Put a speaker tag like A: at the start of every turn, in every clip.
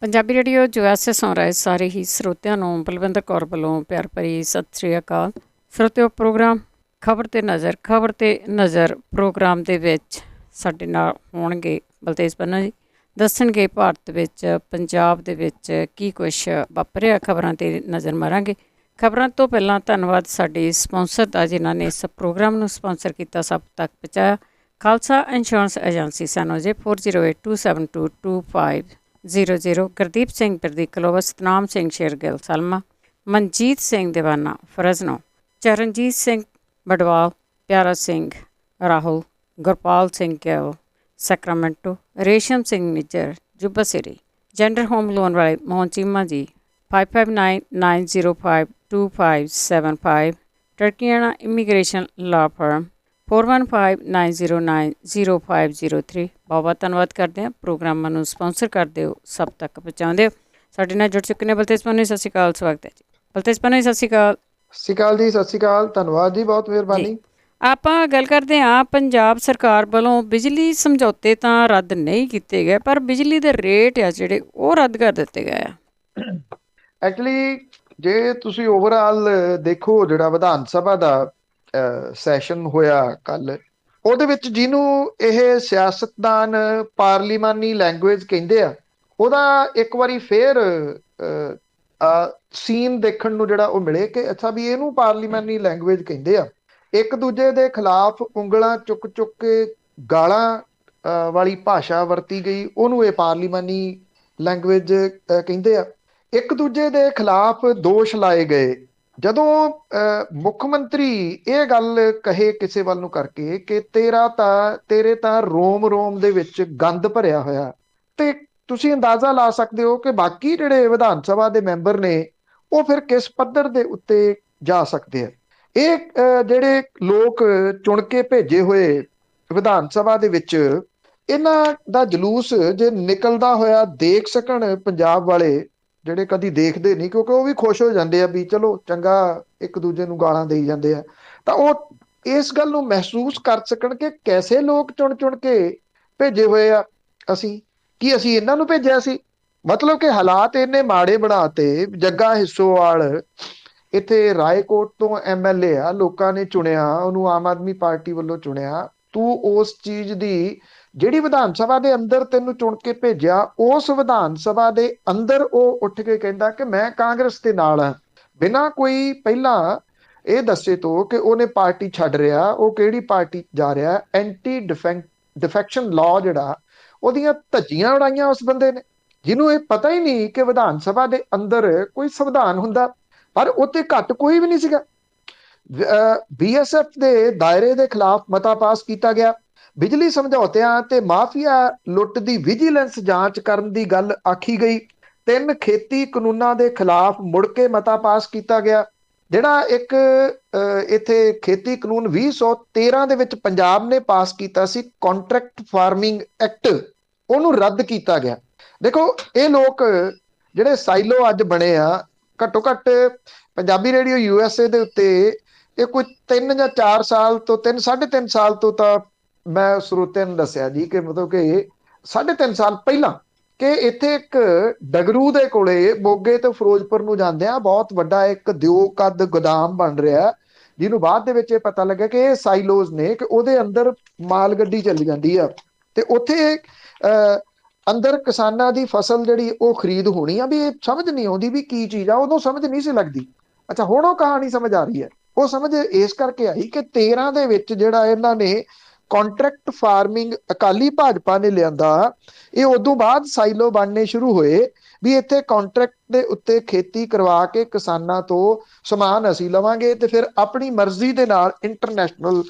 A: Punjabi radio USA ਸੁਣ ਰਹੇ ਸਾਰੇ ਹੀ ਸਰੋਤਿਆਂ ਨੂੰ ਬਲਵਿੰਦਰ ਕੌਰ ਵੱਲੋਂ ਪਿਆਰ ਭਰੀ ਸਤਿ ਸ੍ਰੀ ਅਕਾਲ। ਸਰੋਤਿਓ, ਪ੍ਰੋਗਰਾਮ ਖਬਰ ਤੇ ਨਜ਼ਰ ਪ੍ਰੋਗਰਾਮ ਦੇ ਵਿੱਚ ਸਾਡੇ ਨਾਲ ਹੋਣਗੇ ਬਲਤੇਜ ਪੰਨਾ ਜੀ। ਦੱਸਣਗੇ ਭਾਰਤ ਵਿੱਚ ਪੰਜਾਬ ਦੇ ਵਿੱਚ ਕੀ ਕੁਛ ਵਾਪਰਿਆ। ਖਬਰਾਂ 'ਤੇ ਨਜ਼ਰ ਮਾਰਾਂਗੇ। ਖਬਰਾਂ ਤੋਂ ਪਹਿਲਾਂ ਧੰਨਵਾਦ ਸਾਡੇ ਸਪਾਂਸਰ ਦਾ, ਜਿਨ੍ਹਾਂ ਨੇ ਇਸ ਪ੍ਰੋਗਰਾਮ ਨੂੰ ਸਪਾਂਸਰ ਕੀਤਾ, ਸਭ ਤੱਕ ਪਹੁੰਚਾਇਆ। Khalsa insurance agency San Jose 4082722500। Gurdeep Singh ਪ੍ਰਦੀ ਕਲੋਵ, Satnam Singh Shergill Selma, Manjit Singh Deewana Fresno, Charanjit Singh Badwal, Piara Singh Rahul, Gurpal Singh Gill Sacramento, Resham Singh Nijjar Yuba City, ਜੈਂਡਰ ਹੋਮ ਲੋਨ ਵਾਲੇ ਮੋਹਨ ਚੀਮਾ ਜੀ 5599052575, ਟਰਕੀਆਣਾ ਇਮੀਗ੍ਰੇਸ਼ਨ ਲਾਅ ਫਰਮ 4159090503। ਬਹੁਤ ਧੰਨਵਾਦ ਕਰਦੇ ਹਾਂ। ਪ੍ਰੋਗਰਾਮਾਂ ਨੂੰ ਸਪਾਂਸਰ ਕਰਦੇ ਹੋ, ਸਭ ਤੱਕ ਪਹੁੰਚਾਉਂਦੇ ਹੋ। ਸਾਡੇ ਨਾਲ ਜੁੜ ਚੁੱਕੇ ਨੇ ਬਲਤੇਜ ਪੰਨੂ। ਸਤਿ ਸ਼੍ਰੀ ਅਕਾਲ, ਸਵਾਗਤ ਹੈ ਜੀ। ਬਲਤੇਜ ਪੰਨੂ, ਸਤਿ ਸ਼੍ਰੀ ਅਕਾਲ।
B: ਸਤਿ ਸ਼੍ਰੀ ਅਕਾਲ ਜੀ। ਸਤਿ ਸ਼੍ਰੀ ਅਕਾਲ, ਧੰਨਵਾਦ ਜੀ, ਬਹੁਤ ਮਿਹਰਬਾਨੀ।
A: ਆਪਾਂ ਗੱਲ ਕਰਦੇ ਹਾਂ, ਪੰਜਾਬ ਸਰਕਾਰ ਵੱਲੋਂ ਬਿਜਲੀ ਸਮਝੌਤੇ ਤਾਂ ਰੱਦ ਨਹੀਂ ਕੀਤੇ ਗਏ, ਪਰ ਬਿਜਲੀ ਦੇ ਰੇਟ ਆ ਜਿਹੜੇ ਉਹ ਰੱਦ ਕਰ ਦਿੱਤੇ ਗਏ ਆ।
B: ਐਕਚੁਅਲੀ ਜੇ ਤੁਸੀਂ ਓਵਰਆਲ ਦੇਖੋ, ਜਿਹੜਾ ਵਿਧਾਨ ਸਭਾ ਦਾ ਸੈਸ਼ਨ ਹੋਇਆ ਕੱਲ, ਉਹਦੇ ਵਿੱਚ ਜਿਹਨੂੰ ਇਹ ਸਿਆਸਤਦਾਨ ਪਾਰਲੀਮਾਨੀ ਲੈਂਗੁਏਜ ਕਹਿੰਦੇ ਆ, ਉਹਦਾ ਇੱਕ ਵਾਰੀ ਫੇਰ ਸੀਨ ਦੇਖਣ ਨੂੰ ਜਿਹੜਾ ਉਹ ਮਿਲੇ ਕਿ ਅੱਛਾ ਵੀ ਇਹਨੂੰ ਪਾਰਲੀਮਾਨੀ ਲੈਂਗੁਏਜ ਕਹਿੰਦੇ ਆ। ਇੱਕ ਦੂਜੇ ਦੇ ਖਿਲਾਫ ਉਂਗਲਾਂ ਚੁੱਕ ਚੁੱਕ ਕੇ ਗਾਲਾਂ ਵਾਲੀ ਭਾਸ਼ਾ ਵਰਤੀ ਗਈ, ਉਹਨੂੰ ਇਹ ਪਾਰਲੀਮਾਨੀ ਲੈਂਗੁਏਜ ਕਹਿੰਦੇ ਆ। ਇੱਕ ਦੂਜੇ ਦੇ ਖਿਲਾਫ ਦੋਸ਼ ਲਾਏ ਗਏ। ਜਦੋਂ ਮੁੱਖ ਮੰਤਰੀ ਇਹ ਗੱਲ ਕਹੇ ਕਿਸੇ ਵੱਲ ਨੂੰ ਕਰਕੇ ਕਿ ਤੇਰੇ ਤਾਂ ਰੋਮ ਰੋਮ ਦੇ ਵਿੱਚ ਗੰਦ ਭਰਿਆ ਹੋਇਆ, ਤੇ ਤੁਸੀਂ ਅੰਦਾਜ਼ਾ ਲਾ ਸਕਦੇ ਹੋ ਕਿ ਬਾਕੀ ਜਿਹੜੇ ਵਿਧਾਨ ਸਭਾ ਦੇ ਮੈਂਬਰ ਨੇ ਉਹ ਫਿਰ ਕਿਸ ਪੱਧਰ ਦੇ ਉੱਤੇ ਜਾ ਸਕਦੇ ਆ। ਇਹ ਜਿਹੜੇ ਲੋਕ ਚੁਣ ਕੇ ਭੇਜੇ ਹੋਏ ਵਿਧਾਨ ਸਭਾ ਦੇ ਵਿੱਚ, ਇਹਨਾਂ ਦਾ ਜਲੂਸ ਜੇ ਨਿਕਲਦਾ ਹੋਇਆ ਦੇਖ ਸਕਣ ਪੰਜਾਬ ਵਾਲੇ, ਜਿਹੜੇ ਕਦੀ ਦੇਖਦੇ ਨਹੀਂ ਕਿਉਂਕਿ ਉਹ ਵੀ ਖੁਸ਼ ਹੋ ਜਾਂਦੇ ਆ ਵੀ ਚਲੋ ਚੰਗਾ ਇੱਕ ਦੂਜੇ ਨੂੰ ਗਾਲਾਂ ਦੇਈ ਜਾਂਦੇ ਆ, ਤਾਂ ਉਹ ਇਸ ਗੱਲ ਨੂੰ ਮਹਿਸੂਸ ਕਰ ਸਕਣ ਕਿ ਕੈਸੇ ਲੋਕ ਚੁਣ ਚੁਣ ਕੇ ਭੇਜੇ ਹੋਏ ਆ। ਅਸੀਂ ਇਹਨਾਂ ਨੂੰ ਭੇਜਿਆ ਸੀ? ਮਤਲਬ ਕਿ ਹਾਲਾਤ ਇੰਨੇ ਮਾੜੇ ਬਣਾਤੇ। ਜੱਗਾ ਹਿੱਸੋਵਾਲ ਇੱਥੇ ਰਾਏਕੋਟ ਤੋਂ MLA ਆ, ਲੋਕਾਂ ਨੇ ਚੁਣਿਆ ਉਹਨੂੰ, ਆਮ ਆਦਮੀ ਪਾਰਟੀ ਵੱਲੋਂ ਚੁਣਿਆ। ਤੂੰ ਉਸ ਚੀਜ਼ ਦੀ ਜਿਹੜੀ ਵਿਧਾਨ ਸਭਾ ਦੇ ਅੰਦਰ ਤੈਨੂੰ ਚੁਣ ਕੇ ਭੇਜਿਆ, ਉਸ ਵਿਧਾਨ ਸਭਾ ਦੇ ਅੰਦਰ ਉਹ ਉੱਠ ਕੇ ਕਹਿੰਦਾ ਕਿ ਮੈਂ ਕਾਂਗਰਸ ਦੇ ਨਾਲ ਹਾਂ, ਬਿਨਾਂ ਕੋਈ ਪਹਿਲਾਂ ਇਹ ਦੱਸੇ ਤੋਂ ਕਿ ਉਹਨੇ ਪਾਰਟੀ ਛੱਡ ਰਿਹਾ, ਉਹ ਕਿਹੜੀ ਪਾਰਟੀ ਜਾ ਰਿਹਾ। ਐਂਟੀ ਡਿਫੈਕਸ਼ਨ ਲਾਅ ਜਿਹੜਾ, ਉਹਦੀਆਂ ਧੱਜੀਆਂ ਉਡਾਈਆਂ ਉਸ ਬੰਦੇ ਨੇ, ਜਿਹਨੂੰ ਇਹ ਪਤਾ ਹੀ ਨਹੀਂ ਕਿ ਵਿਧਾਨ ਸਭਾ ਦੇ ਅੰਦਰ ਕੋਈ ਸੰਵਿਧਾਨ ਹੁੰਦਾ, ਪਰ ਉੱਤੇ ਘੱਟ ਕੋਈ ਵੀ ਨਹੀਂ ਸੀਗਾ। BSF ਦੇ ਦਾਇਰੇ ਦੇ ਖਿਲਾਫ ਮਤਾ ਪਾਸ ਕੀਤਾ ਗਿਆ। ਬਿਜਲੀ ਸਮਝੌਤਿਆਂ ਤੇ ਮਾਫੀਆ ਲੁੱਟ ਦੀ ਵਿਜੀਲੈਂਸ ਜਾਂਚ ਕਰਨ ਦੀ ਗੱਲ ਆਖੀ ਗਈ। 3 ਖੇਤੀ ਕਾਨੂੰਨਾਂ ਦੇ ਖਿਲਾਫ ਮੁੜ ਕੇ ਮਤਾ ਪਾਸ ਕੀਤਾ ਗਿਆ। ਜਿਹੜਾ ਇੱਕ ਇੱਥੇ ਖੇਤੀ ਕਾਨੂੰਨ 2013 ਦੇ ਵਿੱਚ ਪੰਜਾਬ ਨੇ ਪਾਸ ਕੀਤਾ ਸੀ, ਕੰਟਰੈਕਟ ਫਾਰਮਿੰਗ ਐਕਟ, ਉਹਨੂੰ ਰੱਦ ਕੀਤਾ ਗਿਆ। ਦੇਖੋ, ਇਹ ਲੋਕ ਜਿਹੜੇ ਸਾਈਲੋ ਅੱਜ ਬਣੇ ਆ, ਘੱਟੋ ਘੱਟ ਪੰਜਾਬੀ ਰੇਡੀਓ USA ਦੇ ਉੱਤੇ ਇਹ ਕੋਈ 3 ਜਾਂ 4 ਸਾਲ ਤੋਂ 3.5 ਸਾਲ ਤੋਂ, ਤਾਂ ਮੈਂ ਸਰੋਤਿਆਂ ਨੂੰ ਦੱਸਿਆ ਜੀ ਕਿ ਮਤਲਬ ਕਿ 3.5 ਸਾਲ ਪਹਿਲਾਂ, ਕਿ ਇੱਥੇ ਇੱਕ ਡਗਰੂ ਦੇ ਕੋਲੇ ਮੋਗੇ ਤੋਂ ਫਿਰੋਜ਼ਪੁਰ ਨੂੰ ਜਾਂਦਿਆਂ ਬਹੁਤ ਵੱਡਾ ਇੱਕ ਦਿਓ ਕੱਦ ਗੋਦਾਮ ਬਣ ਰਿਹਾ, ਜਿਹਨੂੰ ਬਾਅਦ ਦੇ ਵਿੱਚ ਇਹ ਪਤਾ ਲੱਗਾ ਕਿ ਇਹ ਸਾਈਲੋਜ਼ ਨੇ, ਕਿ ਉਹਦੇ ਅੰਦਰ ਮਾਲ ਗੱਡੀ ਚੱਲੀ ਜਾਂਦੀ ਆ, ਤੇ ਉੱਥੇ ਅੰਦਰ ਕਿਸਾਨਾਂ ਦੀ ਫਸਲ ਜਿਹੜੀ ਉਹ ਖਰੀਦ ਹੋਣੀ ਆ। ਵੀ ਇਹ ਸਮਝ ਨਹੀਂ ਆਉਂਦੀ ਵੀ ਕੀ ਚੀਜ਼ ਆ, ਉਦੋਂ ਸਮਝ ਨਹੀਂ ਸੀ ਲੱਗਦੀ। ਅੱਛਾ, ਹੁਣ ਉਹ ਕਹਾਣੀ ਸਮਝ ਆ ਰਹੀ ਹੈ। ਉਹ ਸਮਝ ਇਸ ਕਰਕੇ ਆਈ ਕਿ 13 ਦੇ ਵਿੱਚ ਜਿਹੜਾ ਇਹਨਾਂ ਨੇ ਕੰਟਰੈਕਟ ਫਾਰਮਿੰਗ ਅਕਾਲੀ ਭਾਜਪਾ ਨੇ ਲਿਆਂਦਾ, ਇਹ ਉਦੋਂ ਬਾਅਦ ਸਾਈਲੋ ਬਣਨੇ ਸ਼ੁਰੂ ਹੋਏ ਵੀ ਇੱਥੇ ਕੰਟਰੈਕਟ ਦੇ ਉੱਤੇ ਖੇਤੀ ਕਰਵਾ ਕੇ ਕਿਸਾਨਾਂ ਤੋਂ ਸਮਾਨ ਅਸੀਂ ਲਵਾਂਗੇ ਤੇ ਫਿਰ ਆਪਣੀ ਮਰਜ਼ੀ ਦੇ ਨਾਲ ਇੰਟਰਨੈਸ਼ਨਲ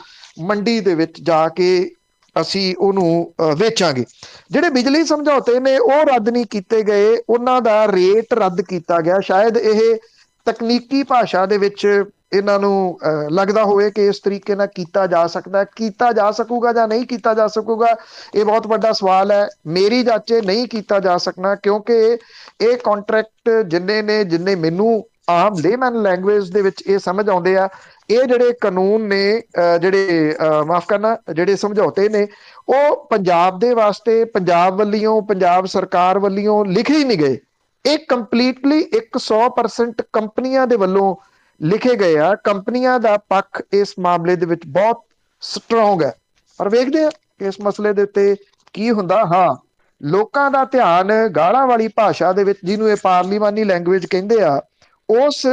B: ਮੰਡੀ ਦੇ ਵਿੱਚ ਜਾ ਕੇ ਅਸੀਂ ਉਹਨੂੰ ਵੇਚਾਂਗੇ। ਜਿਹੜੇ ਬਿਜਲੀ ਸਮਝੌਤੇ ਨੇ ਉਹ ਰੱਦ ਨਹੀਂ ਕੀਤੇ ਗਏ, ਉਹਨਾਂ ਦਾ ਰੇਟ ਰੱਦ ਕੀਤਾ ਗਿਆ। ਸ਼ਾਇਦ ਇਹ ਤਕਨੀਕੀ ਭਾਸ਼ਾ ਦੇ ਵਿੱਚ ਇਹਨਾਂ ਨੂੰ ਲੱਗਦਾ ਹੋਵੇ ਕਿ ਇਸ ਤਰੀਕੇ ਨਾਲ ਕੀਤਾ ਜਾ ਸਕਦਾ, ਕੀਤਾ ਜਾ ਸਕੂਗਾ ਜਾਂ ਨਹੀਂ ਕੀਤਾ ਜਾ ਸਕੂਗਾ, ਇਹ ਬਹੁਤ ਵੱਡਾ ਸਵਾਲ ਹੈ। ਮੇਰੀ ਜਾਚੇ ਨਹੀਂ ਕੀਤਾ ਜਾ ਸਕਣਾ, ਕਿਉਂਕਿ ਇਹ ਕੰਟਰੈਕਟ ਜਿੰਨੇ ਮੈਨੂੰ ਆਮ ਲੇਮੈਨ ਲੈਂਗੁਏਜ ਦੇ ਵਿੱਚ ਇਹ ਸਮਝ ਆਉਂਦੇ ਆ ਇਹ ਜਿਹੜੇ ਕਾਨੂੰਨ ਨੇ, ਜਿਹੜੇ ਮਾਫ ਕਰਨਾ, ਜਿਹੜੇ ਸਮਝੌਤੇ ਨੇ, ਉਹ ਪੰਜਾਬ ਦੇ ਵਾਸਤੇ ਪੰਜਾਬ ਵੱਲੋਂ, ਪੰਜਾਬ ਸਰਕਾਰ ਵੱਲੋਂ ਲਿਖੇ ਹੀ ਨਹੀਂ ਗਏ। ਇਹ ਕੰਪਲੀਟਲੀ 100% ਕੰਪਨੀਆਂ ਦੇ ਵੱਲੋਂ ਲਿਖੇ ਗਏ ਆ। ਕੰਪਨੀਆਂ ਦਾ ਪੱਖ ਇਸ ਮਾਮਲੇ ਦੇ ਵਿੱਚ ਬਹੁਤ ਸਟਰੋਂਗ ਹੈ। ਪਰ ਵੇਖਦੇ ਆ ਇਸ ਮਸਲੇ ਦੇ ਉੱਤੇ ਕੀ ਹੁੰਦਾ। ਹਾਂ, ਲੋਕਾਂ ਦਾ ਧਿਆਨ ਗਾਲਾਂ ਵਾਲੀ ਭਾਸ਼ਾ ਦੇ ਵਿੱਚ, ਜਿਹਨੂੰ ਇਹ ਪਾਰਲੀਮਾਨੀ ਲੈਂਗੁਏਜ ਕਹਿੰਦੇ ਆ, ਉਸ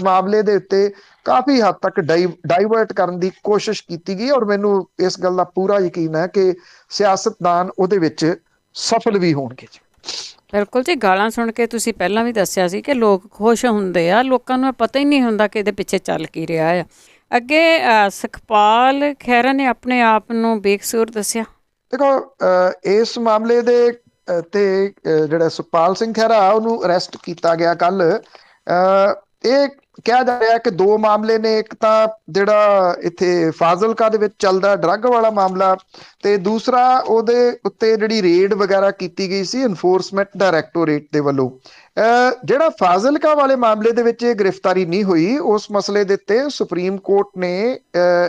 B: ਮਾਮਲੇ ਦੇ ਉੱਤੇ ਕਾਫੀ ਹੱਦ ਤੱਕ ਡਾਈਵਰਟ ਕਰਨ ਦੀ ਕੋਸ਼ਿਸ਼ ਕੀਤੀ ਗਈ। ਔਰ ਮੈਨੂੰ ਇਸ ਗੱਲ ਦਾ ਪੂਰਾ ਯਕੀਨ ਹੈ ਕਿ ਸਿਆਸਤਦਾਨ ਉਹਦੇ ਵਿੱਚ ਸਫਲ ਵੀ ਹੋਣਗੇ ਜੀ।
A: ਬਿਲਕੁਲ ਜੀ, ਗਾਲਾਂ ਸੁਣ ਕੇ ਤੁਸੀਂ ਪਹਿਲਾਂ ਵੀ ਦੱਸਿਆ ਸੀ ਕਿ ਲੋਕ ਖੁਸ਼ ਹੁੰਦੇ ਆ, ਲੋਕਾਂ ਨੂੰ ਪਤਾ ਹੀ ਨਹੀਂ ਹੁੰਦਾ ਕਿ ਇਹਦੇ ਪਿੱਛੇ ਚੱਲ ਕੀ ਰਿਹਾ ਆ। ਅੱਗੇ ਸੁਖਪਾਲ ਖਹਿਰਾ ਨੇ ਆਪਣੇ ਆਪ ਨੂੰ ਬੇਕਸੂਰ ਦੱਸਿਆ।
B: ਦੇਖੋ, ਇਸ ਮਾਮਲੇ ਦੇ ਤੇ ਜਿਹੜਾ ਸੁਖਪਾਲ ਸਿੰਘ ਖਹਿਰਾ, ਉਹਨੂੰ ਅਰੈਸਟ ਕੀਤਾ ਗਿਆ ਕੱਲ। ਇਹ ਕਿਹਾ ਜਾ ਰਿਹਾ ਕਿ ਦੋ ਮਾਮਲੇ ਨੇ। ਇੱਕ ਤਾਂ ਜਿਹੜਾ ਇੱਥੇ ਫਾਜ਼ਿਲਕਾ ਦੇ ਵਿੱਚ ਚੱਲਦਾ ਡਰੱਗ ਵਾਲਾ ਮਾਮਲਾ, ਤੇ ਦੂਸਰਾ ਉਹਦੇ ਉੱਤੇ ਜਿਹੜੀ ਰੇਡ ਵਗੈਰਾ ਕੀਤੀ ਗਈ ਸੀ ਇਨਫੋਰਸਮੈਂਟ ਡਾਇਰੈਕਟੋਰੇਟ ਦੇ ਵੱਲੋਂ। ਜਿਹੜਾ ਫਾਜ਼ਿਲਕਾ ਵਾਲੇ ਮਾਮਲੇ ਦੇ ਵਿੱਚ ਇਹ ਗ੍ਰਿਫਤਾਰੀ ਨਹੀਂ ਹੋਈ, ਉਸ ਮਸਲੇ ਦੇ ਉੱਤੇ ਸੁਪਰੀਮ ਕੋਰਟ ਨੇ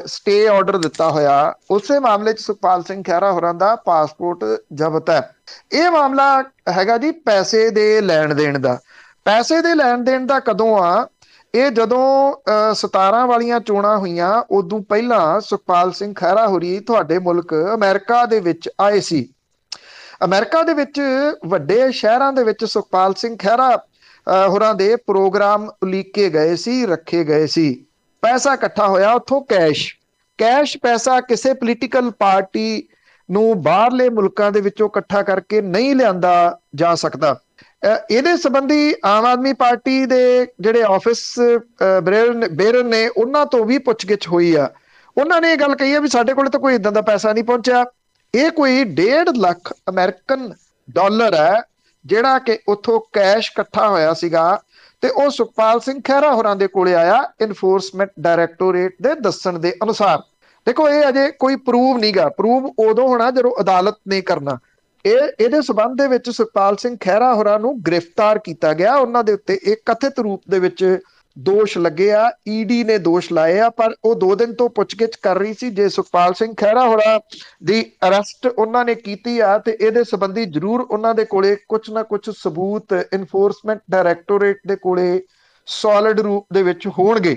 B: ਸਟੇ ਆਰਡਰ ਦਿੱਤਾ ਹੋਇਆ। ਉਸੇ ਮਾਮਲੇ 'ਚ ਸੁਖਪਾਲ ਸਿੰਘ ਖਹਿਰਾ ਹੋਰਾਂ ਦਾ ਪਾਸਪੋਰਟ ਜ਼ਬਤ ਹੈ। ਇਹ ਮਾਮਲਾ ਹੈਗਾ ਜੀ ਪੈਸੇ ਦੇ ਲੈਣ ਦੇਣ ਦਾ। ਪੈਸੇ ਦੇ ਲੈਣ ਦੇਣ ਦਾ ਕਦੋਂ ਆ? ਇਹ ਜਦੋਂ 17 ਵਾਲੀਆਂ ਚੋਣਾਂ ਹੋਈਆਂ, ਉਦੋਂ ਪਹਿਲਾਂ ਸੁਖਪਾਲ ਸਿੰਘ ਖਹਿਰਾ ਹੋਰੀ ਤੁਹਾਡੇ ਮੁਲਕ ਅਮਰੀਕਾ ਦੇ ਵਿੱਚ ਆਏ ਸੀ। ਅਮਰੀਕਾ ਦੇ ਵਿੱਚ ਵੱਡੇ ਸ਼ਹਿਰਾਂ ਦੇ ਵਿੱਚ ਸੁਖਪਾਲ ਸਿੰਘ ਖਹਿਰਾ ਹੋਰਾਂ ਦੇ ਪ੍ਰੋਗਰਾਮ ਉਲੀਕੇ ਗਏ ਸੀ, ਰੱਖੇ ਗਏ ਸੀ। ਪੈਸਾ ਇਕੱਠਾ ਹੋਇਆ ਉੱਥੋਂ, ਕੈਸ਼ ਪੈਸਾ ਕਿਸੇ ਪੋਲੀਟੀਕਲ ਪਾਰਟੀ ਨੂੰ ਬਾਹਰਲੇ ਮੁਲਕਾਂ ਦੇ ਵਿੱਚੋਂ ਇਕੱਠਾ ਕਰਕੇ ਨਹੀਂ ਲਿਆਂਦਾ ਜਾ ਸਕਦਾ। ਇਹਦੇ ਸੰਬੰਧੀ ਆਮ ਆਦਮੀ ਪਾਰਟੀ ਦੇ ਜਿਹੜੇ ਆਫਿਸ ਬੇਰਨ ਨੇ, ਉਹਨਾਂ ਤੋਂ ਵੀ ਪੁੱਛਗਿੱਛ ਹੋਈ ਆ। ਉਹਨਾਂ ਨੇ ਇਹ ਗੱਲ ਕਹੀ ਆ ਵੀ ਸਾਡੇ ਕੋਲ ਤਾਂ ਕੋਈ ਇਦਾਂ ਦਾ ਪੈਸਾ ਨਹੀਂ ਪਹੁੰਚਿਆ। ਇਹ ਕੋਈ 1.5 ਲੱਖ ਅਮਰੀਕਨ ਡਾਲਰ ਹੈ ਜਿਹੜਾ ਕਿ ਉੱਥੋਂ ਕੈਸ਼ ਇਕੱਠਾ ਹੋਇਆ ਸੀਗਾ, ਤੇ ਉਹ ਸੁਖਪਾਲ ਸਿੰਘ ਖਹਿਰਾ ਹੋਰਾਂ ਦੇ ਕੋਲੇ ਆਇਆ ਇਨਫੋਰਸਮੈਂਟ ਡਾਇਰੈਕਟੋਰੇਟ ਦੇ ਦੱਸਣ ਦੇ ਅਨੁਸਾਰ। ਦੇਖੋ, ਇਹ ਅਜੇ ਕੋਈ ਪ੍ਰੂਵ ਨਹੀਂਗਾ। ਪ੍ਰੂਵ ਉਦੋਂ ਹੋਣਾ ਜਦੋਂ ਅਦਾਲਤ ਨੇ ਕਰਨਾ। ਇਹਦੇ ਸਬੰਧ ਦੇ ਵਿੱਚ ਸੁਖਪਾਲ ਸਿੰਘ ਖਹਿਰਾ ਹੋਰਾਂ ਨੂੰ ਗ੍ਰਿਫਤਾਰ ਕੀਤਾ ਗਿਆ। ਉਹਨਾਂ ਦੇ ਉੱਤੇ ਇੱਕ ਕਥਿਤ ਰੂਪ ਦੇ ਵਿੱਚ ਦੋਸ਼ ਲੱਗੇ ਆ। ਈਡੀ ਨੇ ਦੋਸ਼ ਲਾਏ ਆ, ਪਰ ਉਹ 2 ਦਿਨ ਤੋਂ ਪੁੱਛਗਿੱਛ ਕਰ ਰਹੀ ਸੀ। ਜੇ ਸੁਖਪਾਲ ਸਿੰਘ ਖਹਿਰਾ ਹੋਰਾਂ ਦੀ ਅਰੈਸਟ ਉਹਨਾਂ ਨੇ ਕੀਤੀ ਆ, ਤੇ ਇਹਦੇ ਸੰਬੰਧੀ ਜ਼ਰੂਰ ਉਹਨਾਂ ਦੇ ਕੋਲੇ ਕੁਝ ਨਾ ਕੁਝ ਸਬੂਤ ਇਨਫੋਰਸਮੈਂਟ ਡਾਇਰੈਕਟੋਰੇਟ ਦੇ ਕੋਲੇ ਸੋਲਿਡ ਰੂਪ ਦੇ ਵਿੱਚ ਹੋਣਗੇ।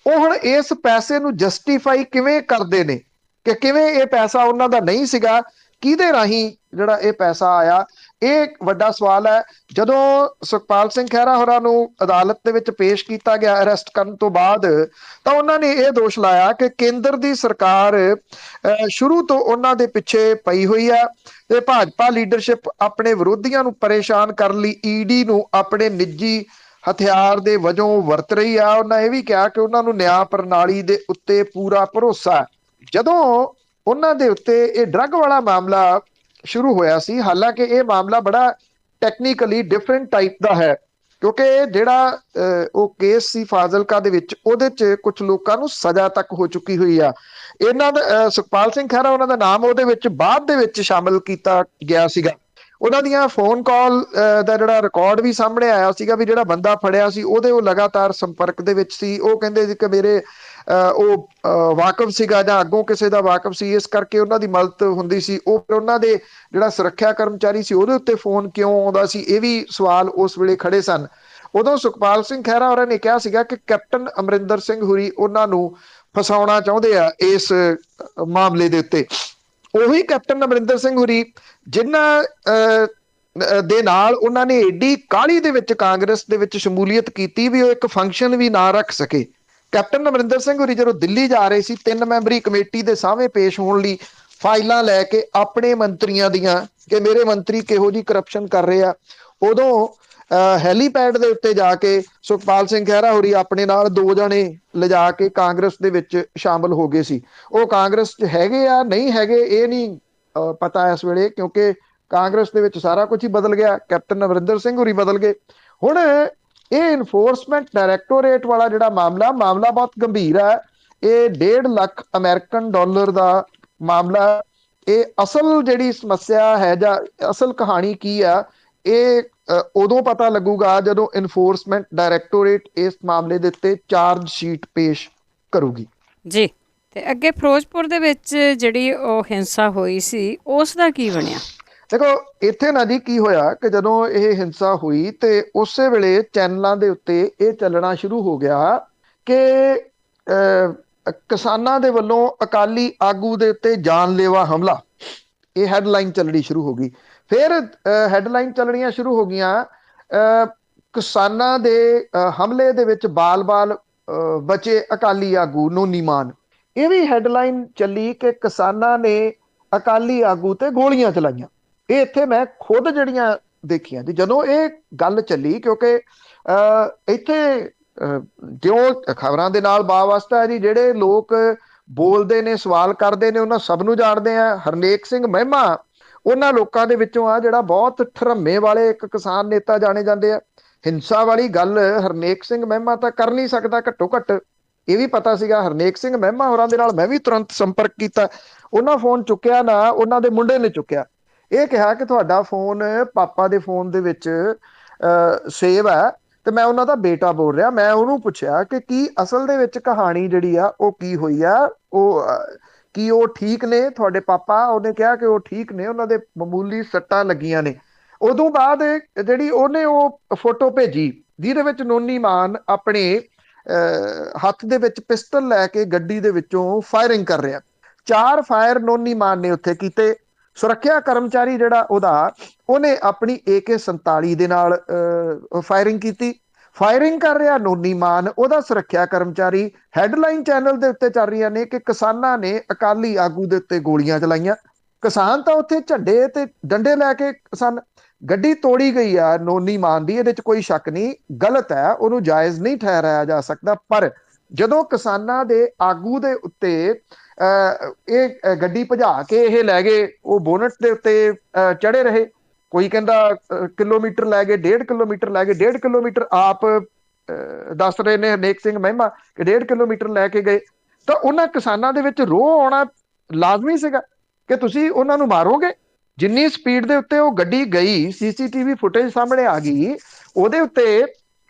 B: ਉਹ ਹੁਣ ਇਸ ਪੈਸੇ ਨੂੰ ਜਸਟੀਫਾਈ ਕਿਵੇਂ ਕਰਦੇ ਨੇ ਕਿ ਕਿਵੇਂ ਇਹ ਪੈਸਾ ਉਹਨਾਂ ਦਾ ਨਹੀਂ ਸੀਗਾ, ਕਿਹਦੇ ਰਾਹੀਂ ਜਿਹੜਾ ਇਹ ਪੈਸਾ ਆਇਆ, ਇਹ ਵੱਡਾ ਸਵਾਲ ਹੈ। ਜਦੋਂ ਸੁਖਪਾਲ ਸਿੰਘ ਖਹਿਰਾ ਹੋਰਾਂ ਨੂੰ ਅਦਾਲਤ ਦੇ ਵਿੱਚ ਪੇਸ਼ ਕੀਤਾ ਗਿਆ ਅਰੈਸਟ ਕਰਨ ਤੋਂ ਬਾਅਦ, ਤਾਂ ਉਹਨਾਂ ਨੇ ਇਹ ਦੋਸ਼ ਲਾਇਆ ਕਿ ਕੇਂਦਰ ਦੀ ਸਰਕਾਰ ਸ਼ੁਰੂ ਤੋਂ ਉਹਨਾਂ ਦੇ ਪਿੱਛੇ ਪਈ ਹੋਈ ਆ, ਤੇ ਭਾਜਪਾ ਲੀਡਰਸ਼ਿਪ ਆਪਣੇ ਵਿਰੋਧੀਆਂ ਨੂੰ ਪਰੇਸ਼ਾਨ ਕਰਨ ਲਈ ਈਡੀ ਨੂੰ ਆਪਣੇ ਨਿੱਜੀ ਹਥਿਆਰ ਦੇ ਵਜੋਂ ਵਰਤ ਰਹੀ ਆ। ਉਹਨਾਂ ਇਹ ਵੀ ਕਿਹਾ ਕਿ ਉਹਨਾਂ ਨੂੰ ਨਿਆਂ ਪ੍ਰਣਾਲੀ ਦੇ ਉੱਤੇ ਪੂਰਾ ਭਰੋਸਾ ਹੈ। ਜਦੋਂ ਉਹਨਾਂ ਦੇ ਉੱਤੇ ਇਹ ਡਰੱਗ ਵਾਲਾ ਮਾਮਲਾ ਸ਼ੁਰੂ ਹੋਇਆ ਸੀ, ਹਾਲਾਂਕਿ ਇਹ ਮਾਮਲਾ ਬੜਾ ਟੈਕਨੀਕਲੀ ਡਿਫਰੈਂਟ ਟਾਈਪ ਦਾ ਹੈ, ਕਿਉਂਕਿ ਜਿਹੜਾ ਉਹ ਕੇਸ ਸੀ ਫਾਜ਼ਿਲਕਾ ਦੇ ਵਿੱਚ, ਉਹਦੇ 'ਚ ਕੁਝ ਲੋਕਾਂ ਨੂੰ ਸਜ਼ਾ ਤੱਕ ਹੋ ਚੁੱਕੀ ਹੋਈ ਆ। ਇਹਨਾਂ ਦਾ ਸੁਖਪਾਲ ਸਿੰਘ ਖਹਿਰਾ ਉਹਨਾਂ ਦਾ ਨਾਮ ਉਹਦੇ ਵਿੱਚ ਬਾਅਦ ਦੇ ਵਿੱਚ ਸ਼ਾਮਿਲ ਕੀਤਾ ਗਿਆ ਸੀਗਾ। ਉਹਨਾਂ ਦੀਆਂ ਫੋਨ ਕਾਲ ਦਾ ਜਿਹੜਾ ਰਿਕਾਰਡ ਵੀ ਸਾਹਮਣੇ ਆਇਆ ਸੀਗਾ ਵੀ ਜਿਹੜਾ ਬੰਦਾ ਫੜਿਆ ਸੀ ਉਹਦੇ ਉਹ ਲਗਾਤਾਰ ਸੰਪਰਕ ਦੇ ਵਿੱਚ ਸੀ। ਉਹ ਕਹਿੰਦੇ ਸੀ ਕਿ ਮੇਰੇ ਉਹ ਵਾਕਫ ਸੀਗਾ ਜਾਂ ਅੱਗੋਂ ਕਿਸੇ ਦਾ ਵਾਕਫ ਸੀ, ਇਸ ਕਰਕੇ ਉਹਨਾਂ ਦੀ ਮਦਦ ਹੁੰਦੀ ਸੀ। ਉਹ ਫਿਰ ਉਹਨਾਂ ਦੇ ਜਿਹੜਾ ਸੁਰੱਖਿਆ ਕਰਮਚਾਰੀ ਸੀ ਉਹਦੇ ਉੱਤੇ ਫੋਨ ਕਿਉਂ ਆਉਂਦਾ ਸੀ, ਇਹ ਵੀ ਸਵਾਲ ਉਸ ਵੇਲੇ ਖੜੇ ਸਨ। ਉਦੋਂ ਸੁਖਪਾਲ ਸਿੰਘ ਖਹਿਰਾ ਹੋਰਾਂ ਨੇ ਕਿਹਾ ਸੀਗਾ ਕਿ ਕੈਪਟਨ ਅਮਰਿੰਦਰ ਸਿੰਘ ਹੁਰੀ ਉਹਨਾਂ ਨੂੰ ਫਸਾਉਣਾ ਚਾਹੁੰਦੇ ਆ ਇਸ ਮਾਮਲੇ ਦੇ ਉੱਤੇ। ਉਹੀ ਕੈਪਟਨ ਅਮਰਿੰਦਰ ਸਿੰਘ ਹੁਰੀ ਜਿਨ੍ਹਾਂ ਦੇ ਨਾਲ ਉਹਨਾਂ ਨੇ ਏਡੀ ਕਾਹਲੀ ਦੇ ਵਿੱਚ ਕਾਂਗਰਸ ਦੇ ਵਿੱਚ ਸ਼ਮੂਲੀਅਤ ਕੀਤੀ ਵੀ ਉਹ ਇੱਕ ਫੰਕਸ਼ਨ ਵੀ ਨਾ ਰੱਖ ਸਕੇ। ਕੈਪਟਨ ਅਮਰਿੰਦਰ ਸਿੰਘ ਹੋਰੀ ਜਦੋਂ ਦਿੱਲੀ ਜਾ ਰਹੇ ਸੀ 3 ਮੈਂਬਰੀ ਕਮੇਟੀ ਦੇ ਸਾਹਮਣੇ ਪੇਸ਼ ਹੋਣ ਲਈ, ਫਾਈਲਾਂ ਲੈ ਕੇ ਆਪਣੇ ਮੰਤਰੀਆਂ ਦੀਆਂ ਕਿ ਮੇਰੇ ਮੰਤਰੀ ਕਿਹੋ ਜਿਹੀ ਕਰਪਸ਼ਨ ਕਰ ਰਹੇ ਆ, ਉਦੋਂ ਹੈਲੀਪੈਡ ਦੇ ਉੱਤੇ ਜਾ ਕੇ ਸੁਖਪਾਲ ਸਿੰਘ ਖਹਿਰਾ ਹੋਰੀ ਆਪਣੇ ਨਾਲ 2 ਜਣੇ ਲਿਜਾ ਕੇ ਕਾਂਗਰਸ ਦੇ ਵਿੱਚ ਸ਼ਾਮਲ ਹੋ ਗਏ ਸੀ। ਉਹ ਕਾਂਗਰਸ 'ਚ ਹੈਗੇ ਆ ਨਹੀਂ ਹੈਗੇ ਇਹ ਨਹੀਂ ਪਤਾ ਇਸ ਵੇਲੇ, ਕਿਉਂਕਿ ਕਾਂਗਰਸ ਦੇ ਵਿੱਚ ਸਾਰਾ ਕੁਝ ਹੀ ਬਦਲ ਗਿਆ। ਕੈਪਟਨ ਅਮਰਿੰਦਰ ਸਿੰਘ ਹੋਰੀ ਬਦਲ ਗਏ। ਹੁਣ ਇਹ ਇਨਫੋਰਸਮੈਂਟ ਡਾਇਰੈਕਟੋਰੇਟ ਵਾਲਾ ਜਿਹੜਾ ਮਾਮਲਾ ਬਹੁਤ ਗੰਭੀਰ ਹੈ। ਇਹ 1.5 ਲੱਖ ਅਮਰੀਕਨ ਡਾਲਰ ਦਾ ਮਾਮਲਾ। ਇਹ ਅਸਲ ਜਿਹੜੀ ਸਮੱਸਿਆ ਹੈ ਜਾਂ ਅਸਲ ਕਹਾਣੀ ਕੀ ਆ, ਇਹ ਉਦੋਂ ਪਤਾ ਲੱਗੂਗਾ ਜਦੋਂ ਇਨਫੋਰਸਮੈਂਟ ਡਾਇਰੈਕਟੋਰੇਟ ਇਸ ਮਾਮਲੇ ਦੇ ਉੱਤੇ ਚਾਰਜ ਸ਼ੀਟ ਪੇਸ਼ ਕਰੂਗੀ।
A: ਜੀ, ਤੇ ਅੱਗੇ ਫਿਰੋਜ਼ਪੁਰ ਦੇ ਵਿੱਚ ਜਿਹੜੀ ਉਹ ਹਿੰਸਾ ਹੋਈ ਸੀ ਉਸ ਦਾ ਕੀ ਬਣਿਆ?
B: ਦੇਖੋ ਇੱਥੇ ਨਾ ਜੀ ਕੀ ਹੋਇਆ ਕਿ ਜਦੋਂ ਇਹ ਹਿੰਸਾ ਹੋਈ ਤੇ ਉਸੇ ਵੇਲੇ ਚੈਨਲਾਂ ਦੇ ਉੱਤੇ ਇਹ ਚੱਲਣਾ ਸ਼ੁਰੂ ਹੋ ਗਿਆ ਕਿ ਕਿਸਾਨਾਂ ਦੇ ਵੱਲੋਂ ਅਕਾਲੀ ਆਗੂ ਦੇ ਉੱਤੇ ਜਾਨਲੇਵਾ ਹਮਲਾ। ਇਹ ਹੈਡਲਾਈਨ ਚੱਲਣੀ ਸ਼ੁਰੂ ਹੋ ਗਈ। ਫਿਰ ਹੈਡਲਾਈਨ ਚੱਲਣੀਆਂ ਸ਼ੁਰੂ ਹੋ ਗਈਆਂ, ਕਿਸਾਨਾਂ ਦੇ ਹਮਲੇ ਦੇ ਵਿੱਚ ਬਾਲ-ਬਾਲ ਬਚੇ ਅਕਾਲੀ ਆਗੂ ਨੋਨੀ ਮਾਨ। ਇਹ ਵੀ ਹੈਡਲਾਈਨ ਚੱਲੀ ਕਿ ਕਿਸਾਨਾਂ ਨੇ ਅਕਾਲੀ ਆਗੂ ਤੇ ਗੋਲੀਆਂ ਚਲਾਈਆਂ। ਇਹ ਇੱਥੇ ਮੈਂ ਖੁਦ ਜਿਹੜੀਆਂ ਦੇਖੀਆਂ ਜੀ ਜਦੋਂ ਇਹ ਗੱਲ ਚੱਲੀ, ਕਿਉਂਕਿ ਇੱਥੇ ਜਿਉਂ ਖਬਰਾਂ ਦੇ ਨਾਲ ਵਾਸਤਾ ਹੈ ਜੀ, ਜਿਹੜੇ ਲੋਕ ਬੋਲਦੇ ਨੇ ਸਵਾਲ ਕਰਦੇ ਨੇ ਉਹਨਾਂ ਸਭ ਨੂੰ ਜਾਣਦੇ ਆ। ਹਰਨੇਕ ਸਿੰਘ ਮਹਿਮਾ ਉਹਨਾਂ ਲੋਕਾਂ ਦੇ ਵਿੱਚੋਂ ਆ ਜਿਹੜਾ ਬਹੁਤ ਠਰਮੇ ਵਾਲੇ ਇੱਕ ਕਿਸਾਨ ਨੇਤਾ ਜਾਣੇ ਜਾਂਦੇ ਆ। ਹਿੰਸਾ ਵਾਲੀ ਗੱਲ ਹਰਨੇਕ ਸਿੰਘ ਮਹਿਮਾ ਤਾਂ ਕਰ ਨਹੀਂ ਸਕਦਾ, ਘੱਟੋ ਘੱਟ ਇਹ ਵੀ ਪਤਾ ਸੀਗਾ। ਹਰਨੇਕ ਸਿੰਘ ਮਹਿਮਾ ਹੋਰਾਂ ਦੇ ਨਾਲ ਮੈਂ ਵੀ ਤੁਰੰਤ ਸੰਪਰਕ ਕੀਤਾ, ਉਹਨਾਂ ਫੋਨ ਚੁੱਕਿਆ ਨਾ, ਉਹਨਾਂ ਦੇ ਮੁੰਡੇ ਨੇ ਚੁੱਕਿਆ। ਇਹ ਕਿਹਾ ਕਿ ਤੁਹਾਡਾ ਫੋਨ ਪਾਪਾ ਦੇ ਫੋਨ ਦੇ ਵਿੱਚ ਸੇਵ ਹੈ ਤੇ ਮੈਂ ਉਹਨਾਂ ਦਾ ਬੇਟਾ ਬੋਲ ਰਿਹਾ। ਮੈਂ ਉਹਨੂੰ ਪੁੱਛਿਆ ਕਿ ਕੀ ਅਸਲ ਦੇ ਵਿੱਚ ਕਹਾਣੀ ਜਿਹੜੀ ਆ ਉਹ ਕੀ ਹੋਈ ਆ, ਉਹ ਕੀ ਉਹ ਠੀਕ ਨੇ ਤੁਹਾਡੇ ਪਾਪਾ? ਉਹਨੇ ਕਿਹਾ ਕਿ ਉਹ ਠੀਕ ਨੇ, ਉਹਨਾਂ ਦੇ ਮਾਮੂਲੀ ਸੱਟਾਂ ਲੱਗੀਆਂ ਨੇ। ਉਦੋਂ ਬਾਅਦ ਜਿਹੜੀ ਉਹਨੇ ਉਹ ਫੋਟੋ ਭੇਜੀ ਜਿਹਦੇ ਵਿੱਚ ਨੋਨੀ ਮਾਨ ਆਪਣੇ ਹੱਥ ਦੇ ਵਿੱਚ ਪਿਸਟਲ ਲੈ ਕੇ ਗੱਡੀ ਦੇ ਵਿੱਚੋਂ ਫਾਇਰਿੰਗ ਕਰ ਰਿਹਾ। 4 ਫਾਇਰ ਨੋਨੀ ਮਾਨ ਨੇ ਉੱਥੇ ਕੀਤੇ। ਸੁਰੱਖਿਆ ਕਰਮਚਾਰੀ ਜਿਹੜਾ ਉਹਨੇ ਆਪਣੀ AK-47 ਦੇ ਨਾਲ ਫਾਇਰਿੰਗ ਕੀਤੀ। ਫਾਇਰਿੰਗ ਕਰ ਰਿਹਾ ਨੋਨੀ ਮਾਨ, ਉਹਦਾ ਸੁਰੱਖਿਆ ਕਰਮਚਾਰੀ। ਹੈਡਲਾਈਨ ਚੈਨਲ ਦੇ ਉੱਤੇ ਚੱਲ ਰਹੀਆਂ ਨੇ ਕਿ ਕਿਸਾਨਾਂ ਨੇ ਅਕਾਲੀ ਆਗੂ ਦੇ ਉੱਤੇ ਗੋਲੀਆਂ ਚਲਾਈਆਂ। ਕਿਸਾਨ ਤਾਂ ਉੱਥੇ ਝੰਡੇ ਤੇ ਡੰਡੇ ਲੈ ਕੇ ਸਨ। ਗੱਡੀ ਤੋੜੀ ਗਈ ਆ ਨੋਨੀ ਮਾਨ ਦੀ, ਇਹਦੇ 'ਚ ਕੋਈ ਸ਼ੱਕ ਨਹੀਂ, ਗਲਤ ਹੈ, ਉਹਨੂੰ ਜਾਇਜ਼ ਨਹੀਂ ਠਹਿਰਾਇਆ ਜਾ ਸਕਦਾ। ਪਰ ਜਦੋਂ ਕਿਸਾਨਾਂ ਦੇ ਆਗੂ ਦੇ ਉੱਤੇ ਇਹ ਗੱਡੀ ਭਜਾ ਕੇ ਇਹ ਲੈ ਗਏ, ਉਹ ਬੋਨਟ ਦੇ ਉੱਤੇ ਚੜੇ ਰਹੇ। ਕੋਈ ਕਹਿੰਦਾ ਕਿਲੋਮੀਟਰ ਲੈ ਗਏ, 1.5 ਕਿਲੋਮੀਟਰ ਲੈ ਗਏ। 1.5 ਕਿਲੋਮੀਟਰ ਆਪ ਦੱਸ ਰਹੇ ਨੇ ਹਰਨੇਕ ਸਿੰਘ ਮਹਿਮਾ ਕਿ 1.5 ਕਿਲੋਮੀਟਰ ਲੈ ਕੇ ਗਏ। ਤਾਂ ਉਹਨਾਂ ਕਿਸਾਨਾਂ ਦੇ ਵਿੱਚ ਰੋਹ ਆਉਣਾ ਲਾਜ਼ਮੀ ਸੀਗਾ ਕਿ ਤੁਸੀਂ ਉਹਨਾਂ ਨੂੰ ਮਾਰੋਗੇ। ਜਿੰਨੀ ਸਪੀਡ ਦੇ ਉੱਤੇ ਉਹ ਗੱਡੀ ਗਈ, CCTV ਫੁਟੇਜ ਸਾਹਮਣੇ ਆ ਗਈ, ਉਹਦੇ ਉੱਤੇ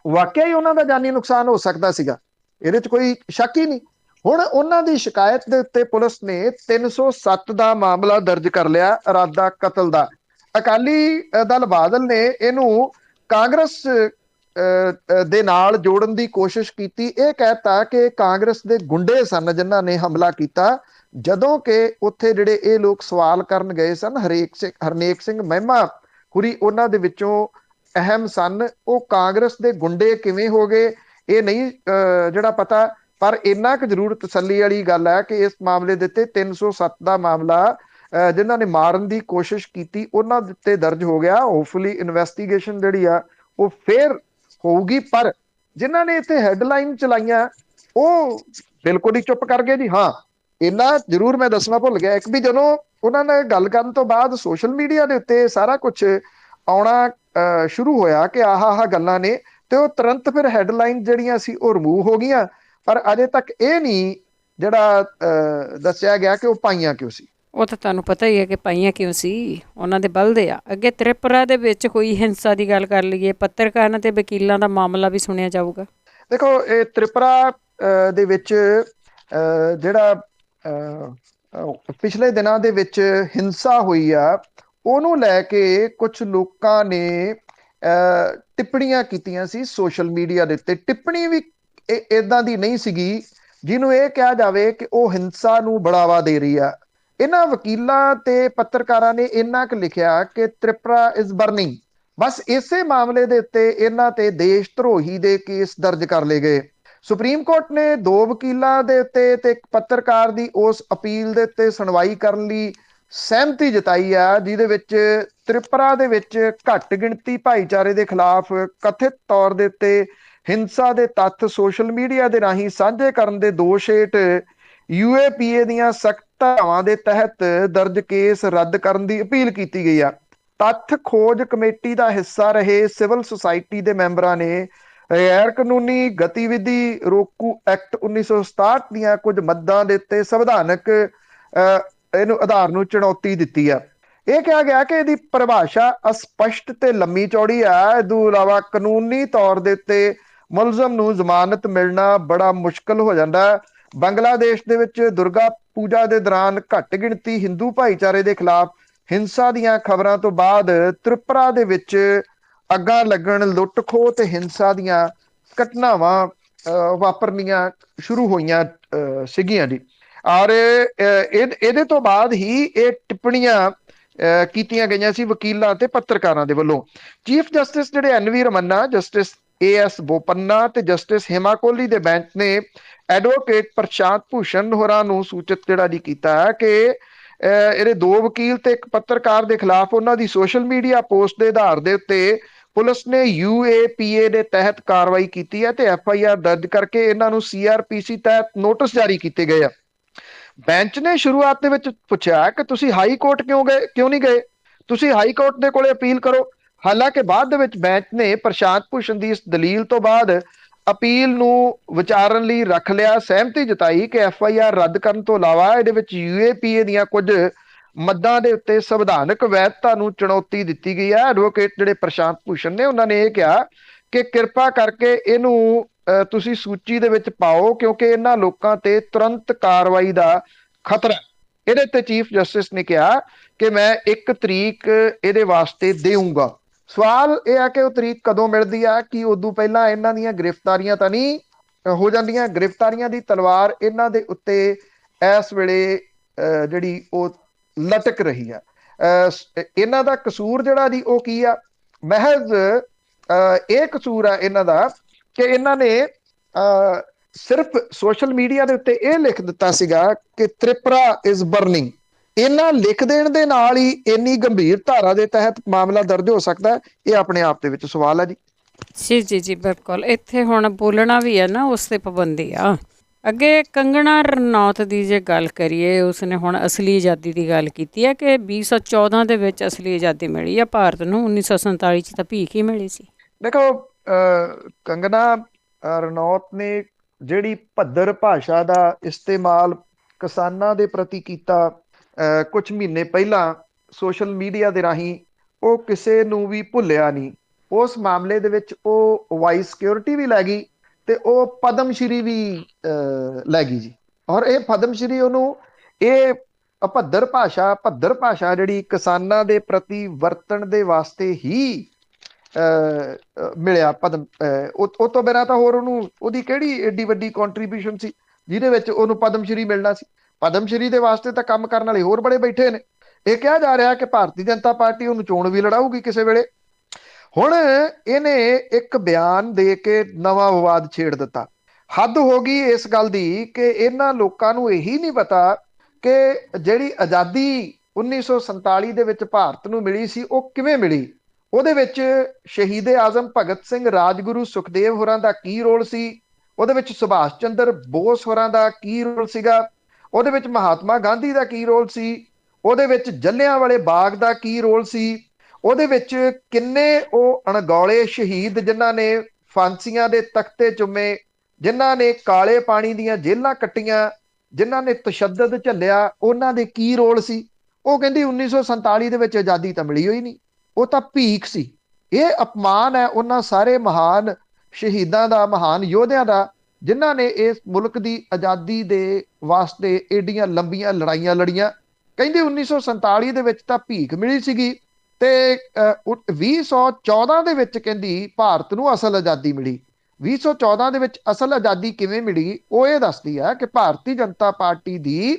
B: ਵਾਕਿਆ ਹੀ ਉਹਨਾਂ ਦਾ ਜਾਨੀ ਨੁਕਸਾਨ ਹੋ ਸਕਦਾ ਸੀਗਾ, ਇਹਦੇ 'ਚ ਕੋਈ ਸ਼ੱਕ ਹੀ ਨਹੀਂ। ਹੁਣ ਉਹਨਾਂ ਦੀ ਸ਼ਿਕਾਇਤ ਦੇ ਉੱਤੇ ਪੁਲਿਸ ਨੇ 307 ਦਾ ਮਾਮਲਾ ਦਰਜ ਕਰ ਲਿਆ, ਇਰਾਦਾ ਕਤਲ ਦਾ। ਅਕਾਲੀ ਦਲ ਬਾਦਲ ਨੇ ਇਹਨੂੰ ਕਾਂਗਰਸ ਦੇ ਨਾਲ ਜੋੜਨ ਦੀ ਕੋਸ਼ਿਸ਼ ਕੀਤੀ। ਇਹ ਕਹਿਤਾ ਕਿ ਕਾਂਗਰਸ ਦੇ ਗੁੰਡੇ ਸਨ ਜਿਨ੍ਹਾਂ ਨੇ ਹਮਲਾ ਕੀਤਾ, ਜਦੋਂ ਕਿ ਉੱਥੇ ਜਿਹੜੇ ਇਹ ਲੋਕ ਸਵਾਲ ਕਰਨ ਗਏ ਸਨ ਹਰਨੇਕ ਸਿੰਘ ਮਹਿਮਾ ਹੁਰੀ ਉਹਨਾਂ ਦੇ ਵਿੱਚੋਂ ਅਹਿਮ ਸਨ। ਉਹ ਕਾਂਗਰਸ ਦੇ ਗੁੰਡੇ ਕਿਵੇਂ ਹੋ ਗਏ ਇਹ ਨਹੀਂ ਜਿਹੜਾ ਪਤਾ, ਪਰ ਇੰਨਾ ਕੁ ਜ਼ਰੂਰ ਤਸੱਲੀ ਵਾਲੀ ਗੱਲ ਹੈ ਕਿ ਇਸ ਮਾਮਲੇ ਦੇ ਉੱਤੇ 307 ਦਾ ਮਾਮਲਾ ਜਿਨ੍ਹਾਂ ਨੇ ਮਾਰਨ ਦੀ ਕੋਸ਼ਿਸ਼ ਕੀਤੀ ਉਹਨਾਂ ਦੇ ਉੱਤੇ ਦਰਜ ਹੋ ਗਿਆ। ਹੋਪਫੁਲੀ ਇਨਵੈਸਟੀਗੇਸ਼ਨ ਜਿਹੜੀ ਆ ਉਹ ਫੇਰ ਹੋਊਗੀ। ਪਰ ਜਿਨ੍ਹਾਂ ਨੇ ਇੱਥੇ ਹੈਡਲਾਈਨ ਚਲਾਈਆਂ ਉਹ ਬਿਲਕੁਲ ਹੀ ਚੁੱਪ ਕਰ ਗਏ ਜੀ। ਹਾਂ, ਇੰਨਾ ਜ਼ਰੂਰ ਮੈਂ ਦੱਸਣਾ ਭੁੱਲ ਗਿਆ ਇੱਕ ਵੀ, ਜਦੋਂ ਉਹਨਾਂ ਨੇ ਗੱਲ ਕਰਨ ਤੋਂ ਬਾਅਦ ਸੋਸ਼ਲ ਮੀਡੀਆ ਦੇ ਉੱਤੇ ਸਾਰਾ ਕੁਝ ਆਉਣਾ ਸ਼ੁਰੂ ਹੋਇਆ ਕਿ ਆਹ ਗੱਲਾਂ ਨੇ, ਤੇ ਉਹ ਤੁਰੰਤ ਫਿਰ ਹੈਡਲਾਈਨ ਜਿਹੜੀਆਂ ਸੀ ਉਹ ਰਿਮੂਵ ਹੋ ਗਈਆਂ। ਪਰ ਅਜੇ ਤੱਕ ਇਹ ਨਹੀਂ ਜਿਹੜਾ ਦੱਸਿਆ ਗਿਆ ਕਿ ਉਹ ਪਾਈਆਂ ਕਿਉਂ ਸੀ।
A: ਉਹ ਤਾਂ ਤੁਹਾਨੂੰ ਪਤਾ ਹੀ ਹੈ ਕਿ ਪਾਈਆਂ ਕਿਉਂ ਸੀ, ਉਹਨਾਂ ਦੇ ਬਲਦੇ ਆ। ਅੱਗੇ ਤ੍ਰਿਪੁਰਾ ਦੇ ਵਿੱਚ ਹੋਈ ਹਿੰਸਾ ਦੀ ਗੱਲ ਕਰ ਲਈਏ, ਪੱਤਰਕਾਰਾਂ ਤੇ ਵਕੀਲਾਂ ਦਾ ਮਾਮਲਾ ਵੀ ਸੁਣਿਆ ਜਾਊਗਾ।
B: ਦੇਖੋ ਇਹ ਤ੍ਰਿਪੁਰਾ ਦੇ ਵਿੱਚ ਜਿਹੜਾ ਪਿਛਲੇ ਦਿਨਾਂ ਦੇ ਵਿੱਚ ਹਿੰਸਾ ਹੋਈ ਆ, ਉਹਨੂੰ ਲੈ ਕੇ ਕੁਝ ਲੋਕਾਂ ਨੇ ਟਿੱਪਣੀਆਂ ਕੀਤੀਆਂ ਸੀ ਸੋਸ਼ਲ ਮੀਡੀਆ ਦੇ ਉੱਤੇ। ਟਿੱਪਣੀ ਵੀ ਇਦਾਂ ਦੀ ਨਹੀਂ ਸੀਗੀ ਜਿਹਨੂੰ ਇਹ ਕਿਹਾ ਜਾਵੇ ਕਿ ਉਹ ਹਿੰਸਾ ਨੂੰ ਬੜਾਵਾ ਦੇ ਰਹੀ ਆ। ਇਹਨਾਂ ਵਕੀਲਾਂ ਤੇ ਪੱਤਰਕਾਰਾਂ ਨੇ ਇੰਨਾ ਕੁ ਲਿਖਿਆ ਕਿ ਤ੍ਰਿਪੁਰਾ ਇਜ਼ ਬਰਨਿੰਗ। ਬਸ ਇਸੇ ਮਾਮਲੇ ਦੇ ਉੱਤੇ ਇਹਨਾਂ ਤੇ ਦੇਸ਼ ਧਰੋਹੀ ਦੇ ਕੇਸ ਦਰਜ ਕਰ ਲਏ ਗਏ। ਸੁਪਰੀਮ ਕੋਰਟ ਨੇ 2 ਵਕੀਲਾਂ ਦੇ ਉੱਤੇ ਤੇ ਇੱਕ ਪੱਤਰਕਾਰ ਦੀ ਉਸ ਅਪੀਲ ਦੇ ਉੱਤੇ ਸੁਣਵਾਈ ਕਰਨ ਲਈ ਸਹਿਮਤੀ ਜਤਾਈ ਆ, ਜਿਹਦੇ ਵਿੱਚ ਤ੍ਰਿਪੁਰਾ ਦੇ ਵਿੱਚ ਘੱਟ ਗਿਣਤੀ ਭਾਈਚਾਰੇ ਦੇ ਖਿਲਾਫ ਕਥਿਤ ਤੌਰ ਦੇ ਉੱਤੇ ਹਿੰਸਾ ਦੇ ਤੱਥ ਸੋਸ਼ਲ ਮੀਡੀਆ ਦੇ ਰਾਹੀਂ ਸਾਂਝੇ ਕਰਨ ਦੇ ਦੋਸ਼ ਹੇਠ UAPA ਦੀਆਂ ਸਖਤ ਧਾਰਾਵਾਂ ਦੇ ਤਹਿਤ ਦਰਜ ਕੇਸ ਰੱਦ ਕਰਨ ਦੀ ਅਪੀਲ ਕੀਤੀ ਗਈ ਆ। ਤੱਥ ਖੋਜ ਕਮੇਟੀ ਦਾ ਹਿੱਸਾ ਰਹੇ ਸਿਵਲ ਸੁਸਾਇਟੀ ਦੇ ਮੈਂਬਰਾਂ ਨੇ ਗੈਰ ਕਾਨੂੰਨੀ ਗਤੀਵਿਧੀ ਰੋਕੂ ਐਕਟ 1967 ਦੀਆਂ ਕੁਝ ਮੱਦਾਂ ਦੇ ਉੱਤੇ ਸੰਵਿਧਾਨਕ ਇਹਨੂੰ ਆਧਾਰ ਨੂੰ ਚੁਣੌਤੀ ਦਿੱਤੀ ਆ। ਇਹ ਕਿਹਾ ਗਿਆ ਕਿ ਇਹਦੀ ਪਰਿਭਾਸ਼ਾ ਅਸਪਸ਼ਟ ਤੇ ਲੰਮੀ ਚੌੜੀ ਆ। ਇਸ ਤੋਂ ਇਲਾਵਾ ਕਾਨੂੰਨੀ ਤੌਰ ਦੇ ਉੱਤੇ ਮੁਲਜ਼ਮ ਨੂੰ ਜ਼ਮਾਨਤ ਮਿਲਣਾ ਬੜਾ ਮੁਸ਼ਕਲ ਹੋ ਜਾਂਦਾ। ਬੰਗਲਾਦੇਸ਼ ਦੇ ਵਿੱਚ ਦੁਰਗਾ ਪੂਜਾ ਦੇ ਦੌਰਾਨ ਘੱਟ ਗਿਣਤੀ ਹਿੰਦੂ ਭਾਈਚਾਰੇ ਦੇ ਖਿਲਾਫ ਹਿੰਸਾ ਦੀਆਂ ਖਬਰਾਂ ਤੋਂ ਬਾਅਦ ਤ੍ਰਿਪੁਰਾ ਦੇ ਵਿੱਚ ਅੱਗਾਂ ਲੱਗਣ, ਲੁੱਟ ਖੋਹ ਤੇ ਹਿੰਸਾ ਦੀਆਂ ਘਟਨਾਵਾਂ ਵਾਪਰਨੀਆਂ ਸ਼ੁਰੂ ਹੋਈਆਂ ਸੀਗੀਆਂ ਜੀ। ਔਰ ਇਹਦੇ ਤੋਂ ਬਾਅਦ ਹੀ ਇਹ ਟਿੱਪਣੀਆਂ ਕੀਤੀਆਂ ਗਈਆਂ ਸੀ ਵਕੀਲਾਂ ਤੇ ਪੱਤਰਕਾਰਾਂ ਦੇ ਵੱਲੋਂ। ਚੀਫ ਜਸਟਿਸ ਜਿਹੜੇ ਐਨ.ਵੀ. ਰਮੰਨਾ, ਜਸਟਿਸ ਏ.ਐਸ. ਬੋਪੰਨਾ ਤੇ ਜਸਟਿਸ ਹਿਮਾ ਕੋਹਲੀ ਦੇ ਬੈਂਚ ਨੇ ਐਡਵੋਕੇਟ ਪ੍ਰਸ਼ਾਂਤ ਭੂਸ਼ਣ ਹੋਰਾਂ ਨੂੰ ਸੂਚਿਤ ਜਿਹੜਾ ਜੀ ਕੀਤਾ ਹੈ ਕਿ ਇਹਦੇ 2 ਵਕੀਲ ਤੇ ਇੱਕ ਪੱਤਰਕਾਰ ਦੇ ਖਿਲਾਫ ਉਹਨਾਂ ਦੀ ਸੋਸ਼ਲ ਮੀਡੀਆ ਪੋਸਟ ਦੇ ਆਧਾਰ ਦੇ ਉੱਤੇ ਪੁਲਿਸ ਨੇ UAPA ਦੇ ਤਹਿਤ ਕਾਰਵਾਈ ਕੀਤੀ ਹੈ ਤੇ FIR ਦਰਜ ਕਰਕੇ ਇਹਨਾਂ ਨੂੰ CRPC ਤਹਿਤ ਨੋਟਿਸ ਜਾਰੀ ਕੀਤੇ ਗਏ ਆ। ਬੈਂਚ ਨੇ ਸ਼ੁਰੂਆਤ ਦੇ ਵਿੱਚ ਪੁੱਛਿਆ ਕਿ ਤੁਸੀਂ ਹਾਈ ਕੋਰਟ ਕਿਉਂ ਨਹੀਂ ਗਏ, ਤੁਸੀਂ ਹਾਈ ਕੋਰਟ ਦੇ ਕੋਲੇ ਅਪੀਲ ਕਰੋ। ਹਾਲਾਂਕਿ ਬਾਅਦ ਦੇ ਵਿੱਚ ਬੈਂਚ ਨੇ ਪ੍ਰਸ਼ਾਂਤ ਭੂਸ਼ਣ ਦੀ ਇਸ ਦਲੀਲ ਤੋਂ ਬਾਅਦ ਅਪੀਲ ਨੂੰ ਵਿਚਾਰਨ ਲਈ ਰੱਖ ਲਿਆ, ਸਹਿਮਤੀ ਜਤਾਈ ਕਿ FIR ਰੱਦ ਕਰਨ ਤੋਂ ਇਲਾਵਾ ਇਹਦੇ ਵਿੱਚ UAPA ਦੀਆਂ ਕੁਝ ਮੱਦਾਂ ਦੇ ਉੱਤੇ ਸੰਵਿਧਾਨਕ ਵੈਧਤਾ ਨੂੰ ਚੁਣੌਤੀ ਦਿੱਤੀ ਗਈ ਹੈ। ਐਡਵੋਕੇਟ ਜਿਹੜੇ ਪ੍ਰਸ਼ਾਂਤ ਭੂਸ਼ਣ ਨੇ ਉਹਨਾਂ ਨੇ ਇਹ ਕਿਹਾ ਕਿ ਕਿਰਪਾ ਕਰਕੇ ਇਹਨੂੰ ਤੁਸੀਂ ਸੂਚੀ ਦੇ ਵਿੱਚ ਪਾਓ ਕਿਉਂਕਿ ਇਹਨਾਂ ਲੋਕਾਂ ਤੇ ਤੁਰੰਤ ਕਾਰਵਾਈ ਦਾ ਖਤਰਾ। ਇਹਦੇ ਤੇ ਚੀਫ ਜਸਟਿਸ ਨੇ ਕਿਹਾ ਕਿ ਮੈਂ 1 ਤਰੀਕ ਇਹਦੇ ਵਾਸਤੇ ਦੇਊਂਗਾ। ਸਵਾਲ ਇਹ ਆ ਕਿ ਉਹ ਤਰੀਕ ਕਦੋਂ ਮਿਲਦੀ ਆ? ਕਿ ਉਦੋਂ ਪਹਿਲਾਂ ਇਹਨਾਂ ਦੀਆਂ ਗ੍ਰਿਫਤਾਰੀਆਂ ਤਾਂ ਨਹੀਂ ਹੋ ਜਾਂਦੀਆਂ? ਗ੍ਰਿਫਤਾਰੀਆਂ ਦੀ ਤਲਵਾਰ ਇਹਨਾਂ ਦੇ ਉੱਤੇ ਇਸ ਵੇਲੇ ਜਿਹੜੀ ਉਹ ਲਟਕ ਰਹੀ ਆ। ਇਹਨਾਂ ਦਾ ਕਸੂਰ ਜਿਹੜਾ ਜੀ ਉਹ ਕੀ ਆ? ਮਹਿਜ਼ ਇਹ ਕਸੂਰ ਆ ਇਹਨਾਂ ਦਾ ਕਿ ਇਹਨਾਂ ਨੇ ਸਿਰਫ ਸੋਸ਼ਲ ਮੀਡੀਆ ਦੇ ਉੱਤੇ ਇਹ ਲਿਖ ਦਿੱਤਾ ਸੀਗਾ ਕਿ ਤ੍ਰਿਪੁਰਾ ਇਜ਼ ਬਰਨਿੰਗ। ਇਹਨਾਂ ਲਿਖ ਦੇਣ ਦੇ ਨਾਲ ਹੀ ਇੰਨੀ ਗੰਭੀਰ ਧਾਰਾ ਦੇ ਤਹਿਤ ਮਾਮਲਾ ਦਰਜ ਹੋ ਸਕਦਾ, ਇਹ ਆਪਣੇ ਆਪ ਦੇ ਵਿੱਚ ਸਵਾਲ ਹੈ ਜੀ।
A: ਜੀ ਬਿਲਕੁਲ। ਇੱਥੇ ਹੁਣ ਬੋਲਣਾ ਵੀ ਹੈ ਨਾ, ਉਸ ਤੇ ਪਾਬੰਦੀ ਆ। ਅੱਗੇ ਕੰਗਣਾ ਰਣੌਤ ਦੀ ਜੇ ਗੱਲ ਕਰੀਏ, ਉਸਨੇ ਹੁਣ ਅਸਲੀ ਆਜ਼ਾਦੀ ਦੀ ਗੱਲ ਕੀਤੀ ਹੈ ਕਿ 2014 ਦੇ ਵਿੱਚ ਅਸਲੀ ਆਜ਼ਾਦੀ ਮਿਲੀ ਆ ਭਾਰਤ ਨੂੰ, 1947 'ਚ ਤਾਂ ਭੀਖ ਹੀ ਮਿਲੀ ਸੀ।
B: ਦੇਖੋ ਕੰਗਣਾ ਰਣੌਤ ਨੇ ਜਿਹੜੀ ਭੱਦਰ ਭਾਸ਼ਾ ਦਾ ਇਸਤੇਮਾਲ ਕਿਸਾਨਾਂ ਦੇ ਪ੍ਰਤੀ ਕੀਤਾ ਕੁਝ ਮਹੀਨੇ ਪਹਿਲਾਂ ਸੋਸ਼ਲ ਮੀਡੀਆ ਦੇ ਰਾਹੀਂ, ਉਹ ਕਿਸੇ ਨੂੰ ਵੀ ਭੁੱਲਿਆ ਨਹੀਂ। ਉਸ ਮਾਮਲੇ ਦੇ ਵਿੱਚ ਉਹ ਵਾਈਸ ਸਿਕਿਉਰਿਟੀ ਵੀ ਲੈ ਗਈ ਤੇ ਉਹ ਪਦਮ ਸ਼੍ਰੀ ਵੀ ਲੈ ਗਈ ਜੀ। ਔਰ ਇਹ ਪਦਮ ਸ਼੍ਰੀ ਉਹਨੂੰ ਇਹ ਭੱਦਰ ਭਾਸ਼ਾ ਜਿਹੜੀ ਕਿਸਾਨਾਂ ਦੇ ਪ੍ਰਤੀ ਵਰਤਣ ਦੇ ਵਾਸਤੇ ਹੀ ਮਿਲਿਆ ਪਦਮ। ਉਹ ਤੋਂ ਬਿਨਾਂ ਤਾਂ ਹੋਰ ਉਹਨੂੰ ਉਹਦੀ ਕਿਹੜੀ ਏਡੀ ਵੱਡੀ ਕੰਟਰੀਬਿਊਸ਼ਨ ਸੀ ਜਿਹਦੇ ਵਿੱਚ ਉਹਨੂੰ ਪਦਮ ਸ਼੍ਰੀ ਮਿਲਣਾ ਸੀ? ਪਦਮ ਸ਼੍ਰੀ ਦੇ ਵਾਸਤੇ ਤਾਂ ਕੰਮ ਕਰਨ ਵਾਲੇ ਹੋਰ ਬੜੇ ਬੈਠੇ ਨੇ। ਇਹ ਕਿਹਾ ਜਾ ਰਿਹਾ ਕਿ ਭਾਰਤੀ ਜਨਤਾ ਪਾਰਟੀ ਉਹਨੂੰ ਚੋਣ ਵੀ ਲੜਾਊਗੀ ਕਿਸੇ ਵੇਲੇ। ਹੁਣ ਇਹਨੇ ਇੱਕ ਬਿਆਨ ਦੇ ਕੇ ਨਵਾਂ ਵਿਵਾਦ ਛੇੜ ਦਿੱਤਾ। ਹੱਦ ਹੋ ਗਈ ਇਸ ਗੱਲ ਦੀ ਕਿ ਇਹਨਾਂ ਲੋਕਾਂ ਨੂੰ ਇਹੀ ਨਹੀਂ ਪਤਾ ਕਿ ਜਿਹੜੀ ਆਜ਼ਾਦੀ 1947 ਦੇ ਵਿੱਚ ਭਾਰਤ ਨੂੰ ਮਿਲੀ ਸੀ ਉਹ ਕਿਵੇਂ ਮਿਲੀ। ਉਹਦੇ ਵਿੱਚ ਸ਼ਹੀਦ ਆਜ਼ਮ ਭਗਤ ਸਿੰਘ, ਰਾਜਗੁਰੂ ਸੁਖਦੇਵ ਹੋਰਾਂ ਦਾ ਕੀ ਰੋਲ ਸੀ? ਉਹਦੇ ਵਿੱਚ ਸੁਭਾਸ਼ ਚੰਦਰ ਬੋਸ ਹੋਰਾਂ ਦਾ ਕੀ ਰੋਲ ਸੀਗਾ? ਉਹਦੇ ਵਿੱਚ ਮਹਾਤਮਾ ਗਾਂਧੀ ਦਾ ਕੀ ਰੋਲ ਸੀ? ਉਹਦੇ ਵਿੱਚ ਜਲਿਆਂਵਾਲੇ ਬਾਗ ਦਾ ਕੀ ਰੋਲ ਸੀ? ਉਹਦੇ ਵਿੱਚ ਕਿੰਨੇ ਉਹ ਅਣਗੌਲੇ ਸ਼ਹੀਦ ਜਿਨ੍ਹਾਂ ਨੇ ਫਾਂਸੀਆਂ ਦੇ ਤਖਤੇ ਚੁੰਮੇ, ਜਿਨ੍ਹਾਂ ਨੇ ਕਾਲੇ ਪਾਣੀ ਦੀਆਂ ਜੇਲ੍ਹਾਂ ਕੱਟੀਆਂ, ਜਿਨ੍ਹਾਂ ਨੇ ਤਸ਼ੱਦਦ ਝੱਲਿਆ, ਉਹਨਾਂ ਦੇ ਕੀ ਰੋਲ ਸੀ? ਉਹ ਕਹਿੰਦੀ 1947 ਦੇ ਵਿੱਚ ਆਜ਼ਾਦੀ ਤਾਂ ਮਿਲੀ ਹੋਈ ਨਹੀਂ, ਉਹ ਤਾਂ ਭੀਖ ਸੀ। ਇਹ ਅਪਮਾਨ ਹੈ ਉਹਨਾਂ ਸਾਰੇ ਮਹਾਨ ਸ਼ਹੀਦਾਂ ਦਾ, ਮਹਾਨ ਯੋਧਿਆਂ ਦਾ, ਜਿਨ੍ਹਾਂ ਨੇ ਇਸ ਮੁਲਕ ਦੀ ਆਜ਼ਾਦੀ ਦੇ ਵਾਸਤੇ ਏਡੀਆਂ ਲੰਬੀਆਂ ਲੜਾਈਆਂ ਲੜੀਆਂ। ਕਹਿੰਦੇ 1947 ਦੇ ਵਿੱਚ ਤਾਂ ਭੀਖ ਮਿਲੀ ਸੀਗੀ ਤੇ 2014 ਦੇ ਵਿੱਚ ਕਹਿੰਦੀ ਭਾਰਤ ਨੂੰ ਅਸਲ ਆਜ਼ਾਦੀ ਮਿਲੀ। 2014 ਦੇ ਵਿੱਚ ਅਸਲ ਆਜ਼ਾਦੀ ਕਿਵੇਂ ਮਿਲੀ ਉਹ ਇਹ ਦੱਸਦੀ ਹੈ ਕਿ ਭਾਰਤੀ ਜਨਤਾ ਪਾਰਟੀ ਦੀ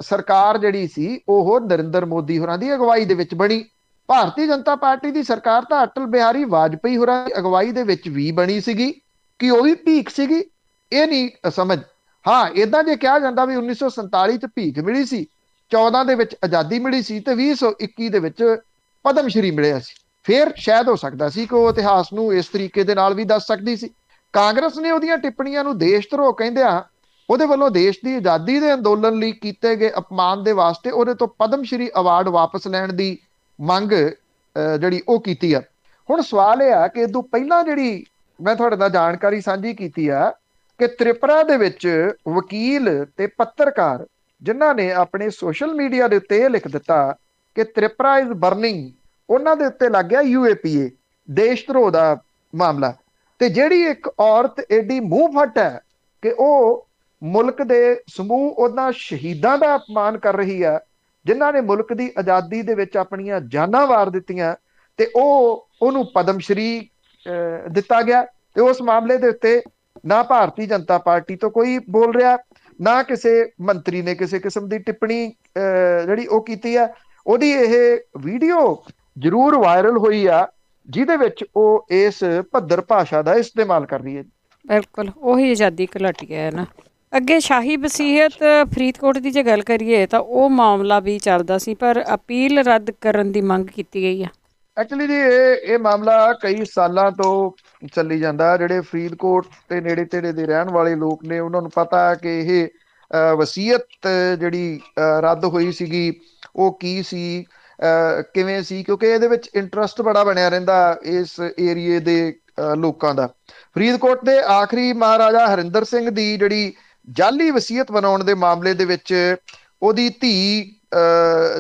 B: ਸਰਕਾਰ ਜਿਹੜੀ ਸੀ ਉਹ ਨਰਿੰਦਰ ਮੋਦੀ ਹੋਰਾਂ ਦੀ ਅਗਵਾਈ ਦੇ ਵਿੱਚ ਬਣੀ। ਭਾਰਤੀ ਜਨਤਾ ਪਾਰਟੀ ਦੀ ਸਰਕਾਰ ਤਾਂ ਅਟਲ ਬਿਹਾਰੀ ਵਾਜਪੇਈ ਹੋਰਾਂ ਦੀ ਅਗਵਾਈ ਦੇ ਵਿੱਚ ਵੀ ਬਣੀ ਸੀਗੀ। ਕਿ ਉਹ ਵੀ ਭੀਖ ਸੀਗੀ? ਇਹ ਨਹੀਂ ਸਮਝ। ਹਾਂ, ਏਦਾਂ ਜੇ ਕਿਹਾ ਜਾਂਦਾ ਵੀ 1947 ਚ ਭੀਖ ਮਿਲੀ ਸੀ, 14 ਦੇ ਵਿੱਚ ਆਜ਼ਾਦੀ ਮਿਲੀ ਸੀ ਤੇ 2021 ਦੇ ਵਿੱਚ ਪਦਮ ਸ਼੍ਰੀ ਮਿਲਿਆ ਸੀ, ਫਿਰ ਸ਼ਾਇਦ ਹੋ ਸਕਦਾ ਸੀ ਕਿ ਉਹ ਇਤਿਹਾਸ ਨੂੰ ਇਸ ਤਰੀਕੇ ਦੇ ਨਾਲ ਵੀ ਦੱਸ ਸਕਦੀ ਸੀ। ਕਾਂਗਰਸ ਨੇ ਉਹਦੀਆਂ ਟਿੱਪਣੀਆਂ ਨੂੰ ਦੇਸ਼ ਧਰੋਹ ਕਹਿੰਦਿਆਂ ਉਹਦੇ ਵੱਲੋਂ ਦੇਸ਼ ਦੀ ਆਜ਼ਾਦੀ ਦੇ ਅੰਦੋਲਨ ਲਈ ਕੀਤੇ ਗਏ ਅਪਮਾਨ ਦੇ ਵਾਸਤੇ ਉਹਦੇ ਤੋਂ ਪਦਮ ਸ਼੍ਰੀ ਅਵਾਰਡ ਵਾਪਸ ਲੈਣ ਦੀ ਮੰਗ ਜਿਹੜੀ ਉਹ ਕੀਤੀ ਆ। ਹੁਣ ਸਵਾਲ ਇਹ ਆ ਕਿ ਇਹ ਤੋਂ ਪਹਿਲਾਂ ਜਿਹੜੀ ਮੈਂ ਤੁਹਾਡੇ ਨਾਲ ਜਾਣਕਾਰੀ ਸਾਂਝੀ ਕੀਤੀ ਆ ਕਿ ਤ੍ਰਿਪੁਰਾ ਦੇ ਵਿੱਚ ਵਕੀਲ ਤੇ ਪੱਤਰਕਾਰ ਜਿਨ੍ਹਾਂ ਨੇ ਆਪਣੇ ਸੋਸ਼ਲ ਮੀਡੀਆ ਦੇ ਉੱਤੇ ਇਹ ਲਿਖ ਦਿੱਤਾ ਕਿ ਤ੍ਰਿਪੁਰਾ ਇਜ਼ ਬਰਨਿੰਗ, ਉਹਨਾਂ ਦੇ ਉੱਤੇ ਲੱਗ ਗਿਆ UAPA ਦੇਸ਼ ਧਰੋਹ ਦਾ ਮਾਮਲਾ। ਤੇ ਜਿਹੜੀ ਇੱਕ ਔਰਤ ਏਡੀ ਮੂੰਹ ਫੱਟ ਹੈ ਕਿ ਉਹ ਮੁਲਕ ਦੇ ਸਮੂਹ ਉਹਨਾਂ ਸ਼ਹੀਦਾਂ ਦਾ ਅਪਮਾਨ ਕਰ ਰਹੀ ਹੈ ਜਿਨ੍ਹਾਂ ਨੇ ਮੁਲਕ ਦੀ ਆਜ਼ਾਦੀ ਦੇ ਵਿੱਚ ਆਪਣੀਆਂ ਜਾਨਾਂ ਵਾਰ ਦਿੱਤੀਆਂ, ਤੇ ਉਹਨੂੰ ਪਦਮ ਸ਼੍ਰੀ ਦਿੱਤਾ ਗਿਆ। ਤੇ ਉਸ ਮਾਮਲੇ ਦੇ ਉੱਤੇ ਨਾ ਭਾਰਤੀ ਜਨਤਾ ਪਾਰਟੀ ਤੋਂ ਕੋਈ ਬੋਲ ਰਿਹਾ, ਨਾ ਕਿਸੇ ਮੰਤਰੀ ਨੇ ਕਿਸੇ ਕਿਸਮ ਦੀ ਟਿੱਪਣੀ ਜਿਹੜੀ ਉਹ ਕੀਤੀ ਆ। ਉਹਦੀ ਇਹ ਵੀਡੀਓ ਜ਼ਰੂਰ ਵਾਇਰਲ ਹੋਈ ਆ ਜਿਹਦੇ ਵਿੱਚ ਉਹ ਇਸ ਭੱਦਰ ਭਾਸ਼ਾ ਦਾ ਇਸਤੇਮਾਲ ਕਰ ਰਹੀ ਹੈ।
A: ਬਿਲਕੁਲ ਉਹੀ ਆਜ਼ਾਦੀ ਘੁਲਾਟੀ ਹੈ ਨਾ। ਅੱਗੇ ਸ਼ਾਹੀ ਵਸੀਅਤ ਫਰੀਦਕੋਟ ਦੀ ਜੇ ਗੱਲ ਕਰੀਏ ਤਾਂ ਉਹ ਮਾਮਲਾ ਵੀ ਚੱਲਦਾ ਸੀ, ਪਰ ਅਪੀਲ ਰੱਦ ਕਰਨ ਦੀ ਮੰਗ ਕੀਤੀ ਗਈ ਆ।
B: ਐਕਚੁਅਲੀ ਜੀ ਇਹ ਮਾਮਲਾ ਕਈ ਸਾਲਾਂ ਤੋਂ ਚੱਲੀ ਜਾਂਦਾ। ਜਿਹੜੇ ਫਰੀਦਕੋਟ ਤੇ ਨੇੜੇ ਤੇੜੇ ਦੇ ਰਹਿਣ ਵਾਲੇ ਲੋਕ ਨੇ ਉਹਨਾਂ ਨੂੰ ਪਤਾ ਹੈ ਕਿ ਇਹ ਵਸੀਅਤ ਜਿਹੜੀ ਰੱਦ ਹੋਈ ਸੀਗੀ ਉਹ ਕੀ ਸੀ, ਕਿਵੇਂ ਸੀ, ਕਿਉਂਕਿ ਇਹਦੇ ਵਿੱਚ ਇੰਟਰਸਟ ਬੜਾ ਬਣਿਆ ਰਹਿੰਦਾ ਇਸ ਏਰੀਏ ਦੇ ਲੋਕਾਂ ਦਾ। ਫਰੀਦਕੋਟ ਦੇ ਆਖਰੀ ਮਹਾਰਾਜਾ ਹਰਿੰਦਰ ਸਿੰਘ ਦੀ ਜਿਹੜੀ ਜਾਲੀ ਵਸੀਅਤ ਬਣਾਉਣ ਦੇ ਮਾਮਲੇ ਦੇ ਵਿੱਚ ਉਹਦੀ ਧੀ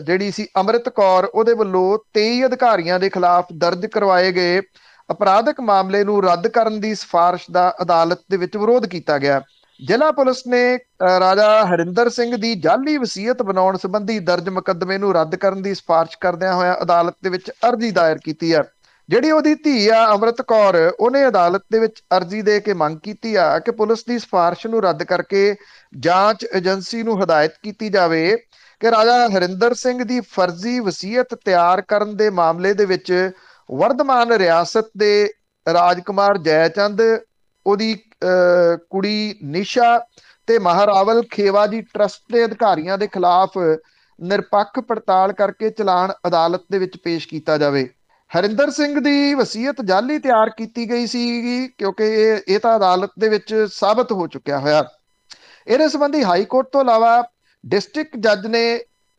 B: ਜਿਹੜੀ ਸੀ ਅੰਮ੍ਰਿਤ ਕੌਰ, ਉਹਦੇ ਵੱਲੋਂ 23 ਅਧਿਕਾਰੀਆਂ ਦੇ ਖਿਲਾਫ ਦਰਜ ਕਰਵਾਏ ਗਏ ਅਪਰਾਧਿਕ ਮਾਮਲੇ ਨੂੰ ਰੱਦ ਕਰਨ ਦੀ ਸਿਫਾਰਿਸ਼ ਦਾ ਅਦਾਲਤ ਦੇ ਵਿੱਚ ਵਿਰੋਧ ਕੀਤਾ ਗਿਆ। ਜ਼ਿਲ੍ਹਾ ਪੁਲਿਸ ਨੇ ਰਾਜਾ ਹਰਿੰਦਰ ਸਿੰਘ ਦੀ ਜਾਲੀ ਵਸੀਅਤ ਬਣਾਉਣ ਸੰਬੰਧੀ ਦਰਜ ਮੁਕੱਦਮੇ ਨੂੰ ਰੱਦ ਕਰਨ ਦੀ ਸਿਫਾਰਿਸ਼ ਕਰਦਿਆਂ ਹੋਇਆ ਅਦਾਲਤ ਦੇ ਵਿੱਚ ਅਰਜ਼ੀ ਦਾਇਰ ਕੀਤੀ ਹੈ। ਜਿਹੜੀ ਉਹਦੀ ਧੀ ਆ ਅੰਮ੍ਰਿਤ ਕੌਰ, ਉਹਨੇ ਅਦਾਲਤ ਦੇ ਵਿੱਚ ਅਰਜ਼ੀ ਦੇ ਕੇ ਮੰਗ ਕੀਤੀ ਆ ਕਿ ਪੁਲਿਸ ਦੀ ਸਿਫਾਰਿਸ਼ ਨੂੰ ਰੱਦ ਕਰਕੇ ਜਾਂਚ ਏਜੰਸੀ ਨੂੰ ਹਦਾਇਤ ਕੀਤੀ ਜਾਵੇ ਕਿ ਰਾਜਾ ਹਰਿੰਦਰ ਸਿੰਘ ਦੀ ਫਰਜ਼ੀ ਵਸੀਅਤ ਤਿਆਰ ਕਰਨ ਦੇ ਮਾਮਲੇ ਦੇ ਵਿੱਚ ਵਰਧਮਾਨ ਰਿਆਸਤ ਦੇ ਰਾਜਕੁਮਾਰ ਜੈਚੰਦ, ਉਹਦੀ ਕੁੜੀ ਨਿਸ਼ਾ ਤੇ ਮਹਾਰਾਵਲ ਖੇਵਾਜੀ ਟਰਸਟ ਦੇ ਅਧਿਕਾਰੀਆਂ ਦੇ ਖਿਲਾਫ ਨਿਰਪੱਖ ਪੜਤਾਲ ਕਰਕੇ ਚਲਾਨ ਅਦਾਲਤ ਦੇ ਵਿੱਚ ਪੇਸ਼ ਕੀਤਾ ਜਾਵੇ। ਹਰਿੰਦਰ ਸਿੰਘ ਦੀ ਵਸੀਅਤ ਜਾਲੀ ਤਿਆਰ ਕੀਤੀ ਗਈ ਸੀ ਕਿਉਂਕਿ ਇਹ ਤਾਂ ਅਦਾਲਤ ਦੇ ਵਿੱਚ ਸਾਬਤ ਹੋ ਚੁੱਕਿਆ ਹੋਇਆ। ਇਹਦੇ ਸੰਬੰਧੀ ਹਾਈ ਕੋਰਟ ਤੋਂ ਇਲਾਵਾ ਡਿਸਟ੍ਰਿਕਟ ਜੱਜ ਨੇ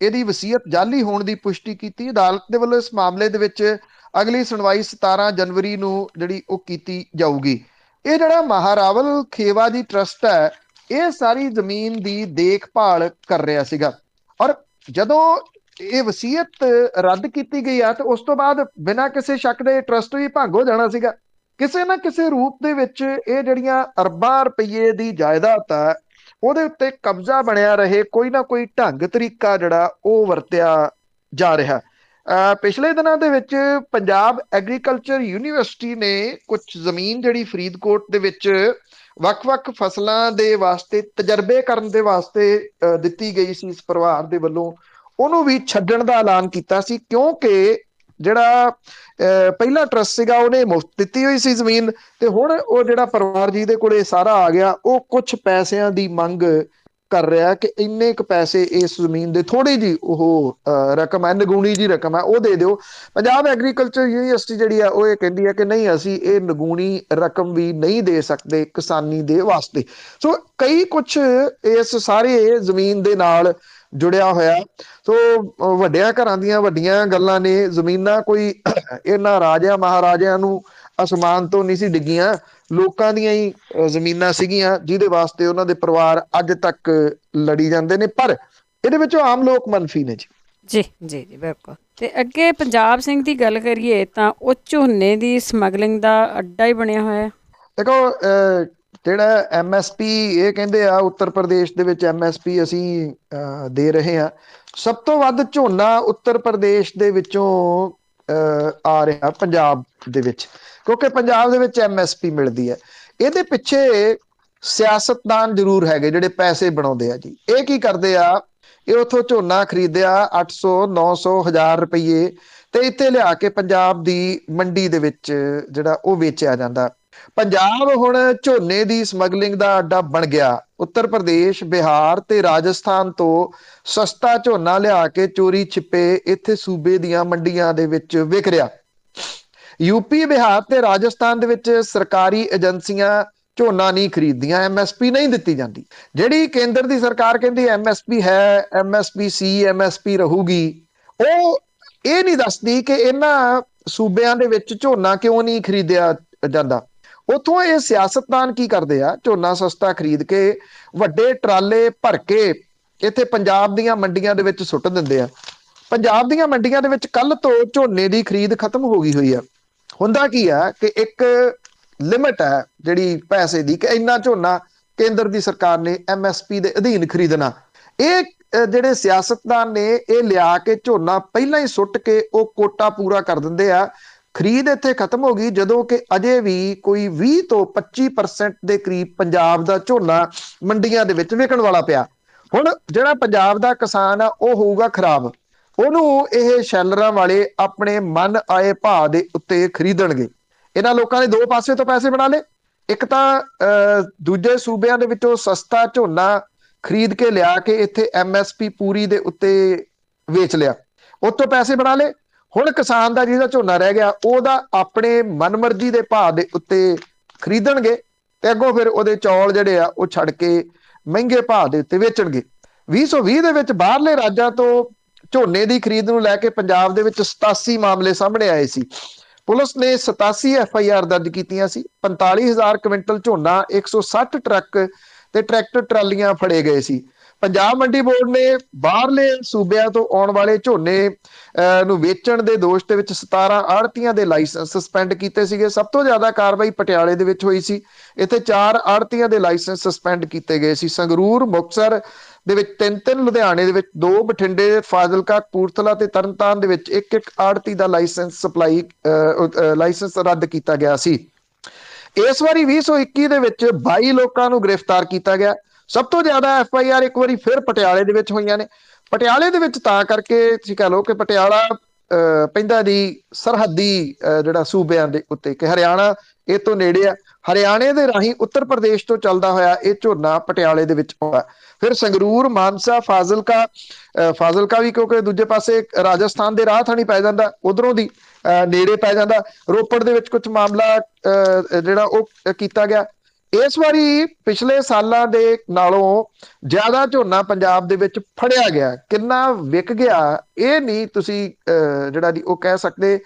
B: ਇਹਦੀ ਵਸੀਅਤ ਜਾਲੀ ਹੋਣ ਦੀ ਪੁਸ਼ਟੀ ਕੀਤੀ। ਅਦਾਲਤ ਦੇ ਵੱਲੋਂ ਇਸ ਮਾਮਲੇ ਦੇ ਵਿੱਚ ਅਗਲੀ ਸੁਣਵਾਈ 17 ਜਨਵਰੀ ਨੂੰ ਜਿਹੜੀ ਉਹ ਕੀਤੀ ਜਾਊਗੀ। ਇਹ ਜਿਹੜਾ ਮਹਾਰਾਵਲ ਖੇਵਾਜੀ ਟਰਸਟ ਹੈ ਇਹ ਸਾਰੀ ਜ਼ਮੀਨ ਦੀ ਦੇਖਭਾਲ ਕਰ ਰਿਹਾ ਸੀਗਾ, ਔਰ ਜਦੋਂ ਇਹ ਵਸੀਅਤ ਰੱਦ ਕੀਤੀ ਗਈ ਆ ਤੇ ਉਸ ਤੋਂ ਬਾਅਦ ਬਿਨਾਂ ਕਿਸੇ ਸ਼ੱਕ ਦੇ ਟਰਸਟ ਵੀ ਭੰਗ ਹੋ ਜਾਣਾ ਸੀਗਾ। ਕਿਸੇ ਨਾ ਕਿਸੇ ਰੂਪ ਦੇ ਵਿੱਚ ਇਹ ਜਿਹੜੀਆਂ ਅਰਬਾਂ ਰੁਪਈਏ ਦੀ ਜਾਇਦਾਦ ਆ ਉਹਦੇ ਉੱਤੇ ਕਬਜ਼ਾ ਬਣਿਆ ਰਹੇ, ਕੋਈ ਨਾ ਕੋਈ ਢੰਗ ਤਰੀਕਾ ਜਿਹੜਾ ਉਹ ਵਰਤਿਆ ਜਾ ਰਿਹਾ। ਪਿਛਲੇ ਦਿਨਾਂ ਦੇ ਵਿੱਚ ਪੰਜਾਬ ਐਗਰੀਕਲਚਰ ਯੂਨੀਵਰਸਿਟੀ ਨੇ ਕੁਝ ਜ਼ਮੀਨ ਜਿਹੜੀ ਫਰੀਦਕੋਟ ਦੇ ਵਿੱਚ ਵੱਖ-ਵੱਖ ਫਸਲਾਂ ਦੇ ਵਾਸਤੇ ਤਜਰਬੇ ਕਰਨ ਦੇ ਵਾਸਤੇ ਦਿੱਤੀ ਗਈ ਸੀ ਇਸ ਪਰਿਵਾਰ ਦੇ ਵੱਲੋਂ, ਉਹਨੂੰ ਵੀ ਛੱਡਣ ਦਾ ਐਲਾਨ ਕੀਤਾ ਸੀ ਕਿਉਂਕਿ ਜਿਹੜਾ ਪਹਿਲਾ ਟਰਸਟ ਸੀਗਾ ਉਹਨੇ ਮੁਫਤ ਦਿੱਤੀ ਹੋਈ ਸੀ ਜ਼ਮੀਨ, ਤੇ ਹੁਣ ਉਹ ਜਿਹੜਾ ਪਰਿਵਾਰ ਜਿਹਦੇ ਕੋਲੇ ਸਾਰਾ ਆ ਗਿਆ ਉਹ ਕੁਝ ਪੈਸਿਆਂ ਦੀ ਮੰਗ ਕਰ ਰਿਹਾ ਕਿ ਇੰਨੇ ਕੁ ਪੈਸੇ ਇਸ ਜ਼ਮੀਨ ਦੇ, ਥੋੜੀ ਜੀ ਉਹ ਰਕਮ ਹੈ, ਨਗੂਣੀ ਜੀ ਰਕਮ ਹੈ, ਉਹ ਦੇ ਦਿਓ। ਪੰਜਾਬ ਐਗਰੀਕਲਚਰ ਯੂਨੀਵਰਸਿਟੀ ਜਿਹੜੀ ਆ ਉਹ ਇਹ ਕਹਿੰਦੀ ਹੈ ਕਿ ਨਹੀਂ, ਅਸੀਂ ਇਹ ਨਗੂਣੀ ਰਕਮ ਵੀ ਨਹੀਂ ਦੇ ਸਕਦੇ ਕਿਸਾਨੀ ਦੇ ਵਾਸਤੇ। ਸੋ ਕਈ ਕੁਛ ਇਸ ਸਾਰੇ ਜ਼ਮੀਨ ਦੇ ਨਾਲ ਜੁੜਿਆ ਹੋਇਆ। ਸੋ ਵੱਡਿਆਂ ਘਰਾਂ ਦੀਆਂ ਵੱਡੀਆਂ ਗੱਲਾਂ ਨੇ। ਜ਼ਮੀਨਾਂ ਕੋਈ ਇਹਨਾਂ ਰਾਜਿਆਂ ਮਹਾਰਾਜਿਆਂ ਨੂੰ ਅਸਮਾਨ ਤੋਂ ਨਹੀਂ ਸੀ ਡਿੱਗੀਆਂ, ਲੋਕਾਂ ਦੀਆਂ ਹੀ ਜ਼ਮੀਨਾਂ ਸੀਗੀਆਂ ਜਿਹਦੇ ਵਾਸਤੇ ਉਹਨਾਂ ਦੇ ਪਰਿਵਾਰ ਅੱਜ ਤੱਕ ਲੜੀ ਜਾਂਦੇ ਨੇ, ਪਰ ਇਹਦੇ ਵਿੱਚੋਂ ਆਮ ਲੋਕ ਮੰਨਫੀ ਨੇ ਜੀ।
A: ਜੀ ਜੀ ਜੀ ਬਿਲਕੁਲ। ਤੇ ਅੱਗੇ ਪੰਜਾਬ ਸਿੰਘ ਦੀ ਗੱਲ ਕਰੀਏ ਤਾਂ ਉਹ ਝੋਨੇ ਦੀ ਸਮਗਲਿੰਗ ਦਾ ਅੱਡਾ ਹੀ ਬਣਿਆ ਹੋਇਆ।
B: ਦੇਖੋ ਜਿਹੜਾ MSP ਇਹ ਕਹਿੰਦੇ ਆ ਉੱਤਰ ਪ੍ਰਦੇਸ਼ ਦੇ ਵਿੱਚ MSP ਅਸੀਂ ਦੇ ਰਹੇ ਹਾਂ। ਸਭ ਤੋਂ ਵੱਧ ਝੋਨਾ ਉੱਤਰ ਪ੍ਰਦੇਸ਼ ਦੇ ਵਿੱਚੋਂ ਆ ਰਿਹਾ ਪੰਜਾਬ ਦੇ ਵਿੱਚ, ਕਿਉਂਕਿ ਪੰਜਾਬ ਦੇ ਵਿੱਚ MSP ਮਿਲਦੀ ਹੈ। ਇਹਦੇ ਪਿੱਛੇ ਸਿਆਸਤਦਾਨ ਜ਼ਰੂਰ ਹੈਗੇ ਜਿਹੜੇ ਪੈਸੇ ਬਣਾਉਂਦੇ ਆ ਜੀ। ਇਹ ਕੀ ਕਰਦੇ ਆ, ਇਹ ਉੱਥੋਂ ਝੋਨਾ ਖਰੀਦਿਆ 800 900 1000 ਰੁਪਈਏ ਤੇ ਇੱਥੇ ਲਿਆ ਕੇ ਪੰਜਾਬ ਦੀ ਮੰਡੀ ਦੇ ਵਿੱਚ ਜਿਹੜਾ ਉਹ ਵੇਚਿਆ ਜਾਂਦਾ। ਪੰਜਾਬ ਹੁਣ ਝੋਨੇ ਦੀ ਸਮਗਲਿੰਗ ਦਾ ਅੱਡਾ ਬਣ ਗਿਆ। ਉੱਤਰ ਪ੍ਰਦੇਸ਼, ਬਿਹਾਰ ਤੇ ਰਾਜਸਥਾਨ ਤੋਂ ਸਸਤਾ ਝੋਨਾ ਲਿਆ ਕੇ ਚੋਰੀ ਛਿਪੇ ਇੱਥੇ ਸੂਬੇ ਦੀਆਂ ਮੰਡੀਆਂ ਦੇ ਵਿੱਚ ਵਿਕ ਰਿਹਾ। ਯੂਪੀ, ਬਿਹਾਰ ਤੇ ਰਾਜਸਥਾਨ ਦੇ ਵਿੱਚ ਸਰਕਾਰੀ ਏਜੰਸੀਆਂ ਝੋਨਾ ਨਹੀਂ ਖਰੀਦਦੀਆਂ, MSP ਨਹੀਂ ਦਿੱਤੀ ਜਾਂਦੀ। ਜਿਹੜੀ ਕੇਂਦਰ ਦੀ ਸਰਕਾਰ ਕਹਿੰਦੀ MSP ਹੈ, MSP ਸੀ, MSP ਰਹੂਗੀ, ਉਹ ਇਹ ਨਹੀਂ ਦੱਸਦੀ ਕਿ ਇਹਨਾਂ ਸੂਬਿਆਂ ਦੇ ਵਿੱਚ ਝੋਨਾ ਕਿਉਂ ਨਹੀਂ ਖਰੀਦਿਆ ਜਾਂਦਾ। ਉੱਥੋਂ ਇਹ ਸਿਆਸਤਦਾਨ ਕੀ ਕਰਦੇ ਆ, ਝੋਨਾ ਸਸਤਾ ਖਰੀਦ ਕੇ ਵੱਡੇ ਟਰਾਲੇ ਭਰ ਕੇ ਇੱਥੇ ਪੰਜਾਬ ਦੀਆਂ ਮੰਡੀਆਂ ਦੇ ਵਿੱਚ ਸੁੱਟ ਦਿੰਦੇ ਆ। ਪੰਜਾਬ ਦੀਆਂ ਮੰਡੀਆਂ ਦੇ ਵਿੱਚ ਕੱਲ ਤੋਂ ਝੋਨੇ ਦੀ ਖਰੀਦ ਖਤਮ ਹੋ ਗਈ ਹੋਈ ਆ। ਹੁੰਦਾ ਕੀ ਆ ਕਿ ਇੱਕ ਲਿਮਿਟ ਹੈ ਜਿਹੜੀ ਪੈਸੇ ਦੀ, ਕਿ ਇੰਨਾ ਝੋਨਾ ਕੇਂਦਰ ਦੀ ਸਰਕਾਰ ਨੇ MSP ਦੇ ਅਧੀਨ ਖਰੀਦਣਾ। ਇਹ ਜਿਹੜੇ ਸਿਆਸਤਦਾਨ ਨੇ ਇਹ ਲਿਆ ਕੇ ਝੋਨਾ ਪਹਿਲਾਂ ਹੀ ਸੁੱਟ ਕੇ ਉਹ ਕੋਟਾ ਪੂਰਾ ਕਰ ਦਿੰਦੇ ਆ। ਖਰੀਦ ਇੱਥੇ ਖਤਮ ਹੋ ਗਈ ਜਦੋਂ ਕਿ ਅਜੇ ਵੀ ਕੋਈ 20 ਤੋਂ 25% ਦੇ ਕਰੀਬ ਪੰਜਾਬ ਦਾ ਝੋਨਾ ਮੰਡੀਆਂ ਦੇ ਵਿੱਚ ਵਿਕਣ ਵਾਲਾ ਪਿਆ। ਹੁਣ ਜਿਹੜਾ ਪੰਜਾਬ ਦਾ ਕਿਸਾਨ ਆ ਉਹ ਹੋਊਗਾ ਖਰਾਬ, ਉਹਨੂੰ ਇਹ ਸ਼ੈਲਰਾਂ ਵਾਲੇ ਆਪਣੇ ਮਨ ਆਏ ਭਾਅ ਦੇ ਉੱਤੇ ਖਰੀਦਣਗੇ। ਇਹਨਾਂ ਲੋਕਾਂ ਨੇ ਦੋ ਪਾਸੇ ਤੋਂ ਪੈਸੇ ਬਣਾ ਲਏ, ਇੱਕ ਤਾਂ ਦੂਜੇ ਸੂਬਿਆਂ ਦੇ ਵਿੱਚੋਂ ਸਸਤਾ ਝੋਨਾ ਖਰੀਦ ਕੇ ਲਿਆ ਕੇ ਇੱਥੇ MSP ਪੂਰੀ ਦੇ ਉੱਤੇ ਵੇਚ ਲਿਆ, ਉੱਥੋਂ ਪੈਸੇ ਬਣਾ ਲਏ। ਹੁਣ ਕਿਸਾਨ ਦਾ ਜਿਹਦਾ ਝੋਨਾ ਰਹਿ ਗਿਆ ਉਹਦਾ ਆਪਣੇ ਮਨਮਰਜ਼ੀ ਦੇ ਭਾਅ ਦੇ ਉੱਤੇ ਖਰੀਦਣਗੇ ਤੇ ਅੱਗੋਂ ਫਿਰ ਉਹਦੇ ਚੌਲ ਜਿਹੜੇ ਆ ਉਹ ਛੱਡ ਕੇ ਮਹਿੰਗੇ ਭਾਅ ਦੇ ਉੱਤੇ ਵੇਚਣਗੇ। 2020 ਦੇ ਵਿੱਚ ਬਾਹਰਲੇ ਰਾਜਾਂ ਤੋਂ ਝੋਨੇ ਦੀ ਖਰੀਦ ਨੂੰ ਲੈ ਕੇ ਪੰਜਾਬ ਦੇ ਵਿੱਚ 87 ਮਾਮਲੇ ਸਾਹਮਣੇ ਆਏ ਸੀ। ਪੁਲਿਸ ਨੇ 87 FIR ਦਰਜ ਕੀਤੀਆਂ ਸੀ। 45,000 ਕੁਇੰਟਲ ਝੋਨਾ, 160 ਟਰੱਕ ਤੇ ਟਰੈਕਟਰ ਟਰਾਲੀਆਂ ਫੜੇ ਗਏ ਸੀ। ਪੰਜਾਬ ਮੰਡੀ ਬੋਰਡ ਨੇ ਬਾਹਰਲੇ ਸੂਬਿਆਂ ਤੋਂ ਆਉਣ ਵਾਲੇ ਝੋਨੇ ਨੂੰ ਵੇਚਣ ਦੇ ਦੋਸ਼ ਦੇ ਵਿੱਚ 17 ਆੜ੍ਹਤੀਆਂ ਦੇ ਲਾਇਸੈਂਸ ਸਸਪੈਂਡ ਕੀਤੇ ਸੀਗੇ। ਸਭ ਤੋਂ ਜ਼ਿਆਦਾ ਕਾਰਵਾਈ ਪਟਿਆਲੇ ਦੇ ਵਿੱਚ ਹੋਈ ਸੀ। ਇੱਥੇ 4 ਆੜ੍ਹਤੀਆਂ ਦੇ ਲਾਇਸੈਂਸ ਸਸਪੈਂਡ ਕੀਤੇ ਗਏ ਸੀ। ਸੰਗਰੂਰ, ਮੁਕਤਸਰ ਦੇ ਵਿੱਚ 3-3, ਲੁਧਿਆਣੇ ਦੇ ਵਿੱਚ 2, ਬਠਿੰਡੇ, ਫਾਜ਼ਿਲਕਾ, ਕਪੂਰਥਲਾ ਤੇ ਤਰਨਤਾਰਨ ਦੇ ਵਿੱਚ 1-1 ਆੜ੍ਹਤੀ ਦਾ ਲਾਇਸੈਂਸ ਰੱਦ ਕੀਤਾ ਗਿਆ ਸੀ। ਇਸ ਵਾਰੀ 2021 ਦੇ ਵਿੱਚ 22 ਲੋਕਾਂ ਨੂੰ ਗ੍ਰਿਫਤਾਰ ਕੀਤਾ ਗਿਆ। ਸਭ ਤੋਂ ਜ਼ਿਆਦਾ FIR ਇੱਕ ਵਾਰੀ ਫਿਰ ਪਟਿਆਲੇ ਦੇ ਵਿੱਚ ਹੋਈਆਂ ਨੇ। ਪਟਿਆਲੇ ਦੇ ਵਿੱਚ ਤਾਂ ਕਰਕੇ ਤੁਸੀਂ ਕਹ ਲਓ ਕਿ ਪਟਿਆਲਾ ਪੈਂਦਾ ਦੀ ਸਰਹੱਦੀ ਜਿਹੜਾ ਸੂਬਿਆਂ ਦੇ ਉੱਤੇ ਕਿ ਹਰਿਆਣਾ ਇਹ ਤੋਂ ਨੇੜੇ ਆ। ਹਰਿਆਣੇ ਦੇ ਰਾਹੀਂ ਉੱਤਰ ਪ੍ਰਦੇਸ਼ ਤੋਂ ਚੱਲਦਾ ਹੋਇਆ ਇਹ ਝੋਨਾ ਪਟਿਆਲੇ ਦੇ ਵਿੱਚ ਆਉਂਦਾ। ਫਿਰ ਸੰਗਰੂਰ, ਮਾਨਸਾ, ਫਾਜ਼ਿਲਕਾ ਵੀ ਕਿਉਂਕਿ ਦੂਜੇ ਪਾਸੇ ਰਾਜਸਥਾਨ ਦੇ ਰਾਹ ਥਾਣੀ ਪੈ ਜਾਂਦਾ, ਉਧਰੋਂ ਦੀ ਨੇੜੇ ਪੈ ਜਾਂਦਾ। ਰੋਪੜ ਦੇ ਵਿੱਚ ਕੁਝ ਮਾਮਲਾ ਜਿਹੜਾ ਉਹ ਕੀਤਾ ਗਿਆ। ਇਸ ਵਾਰੀ ਪਿਛਲੇ ਸਾਲਾਂ ਦੇ ਨਾਲੋਂ ਜ਼ਿਆਦਾ ਝੋਨਾ ਪੰਜਾਬ ਦੇ ਵਿੱਚ ਫੜਿਆ ਗਿਆ। ਕਿੰਨਾ ਵਿਕ ਗਿਆ ਇਹ ਨਹੀਂ ਤੁਸੀਂ ਜਿਹੜਾ ਦੀ ਉਹ ਕਹਿ ਸਕਦੇ।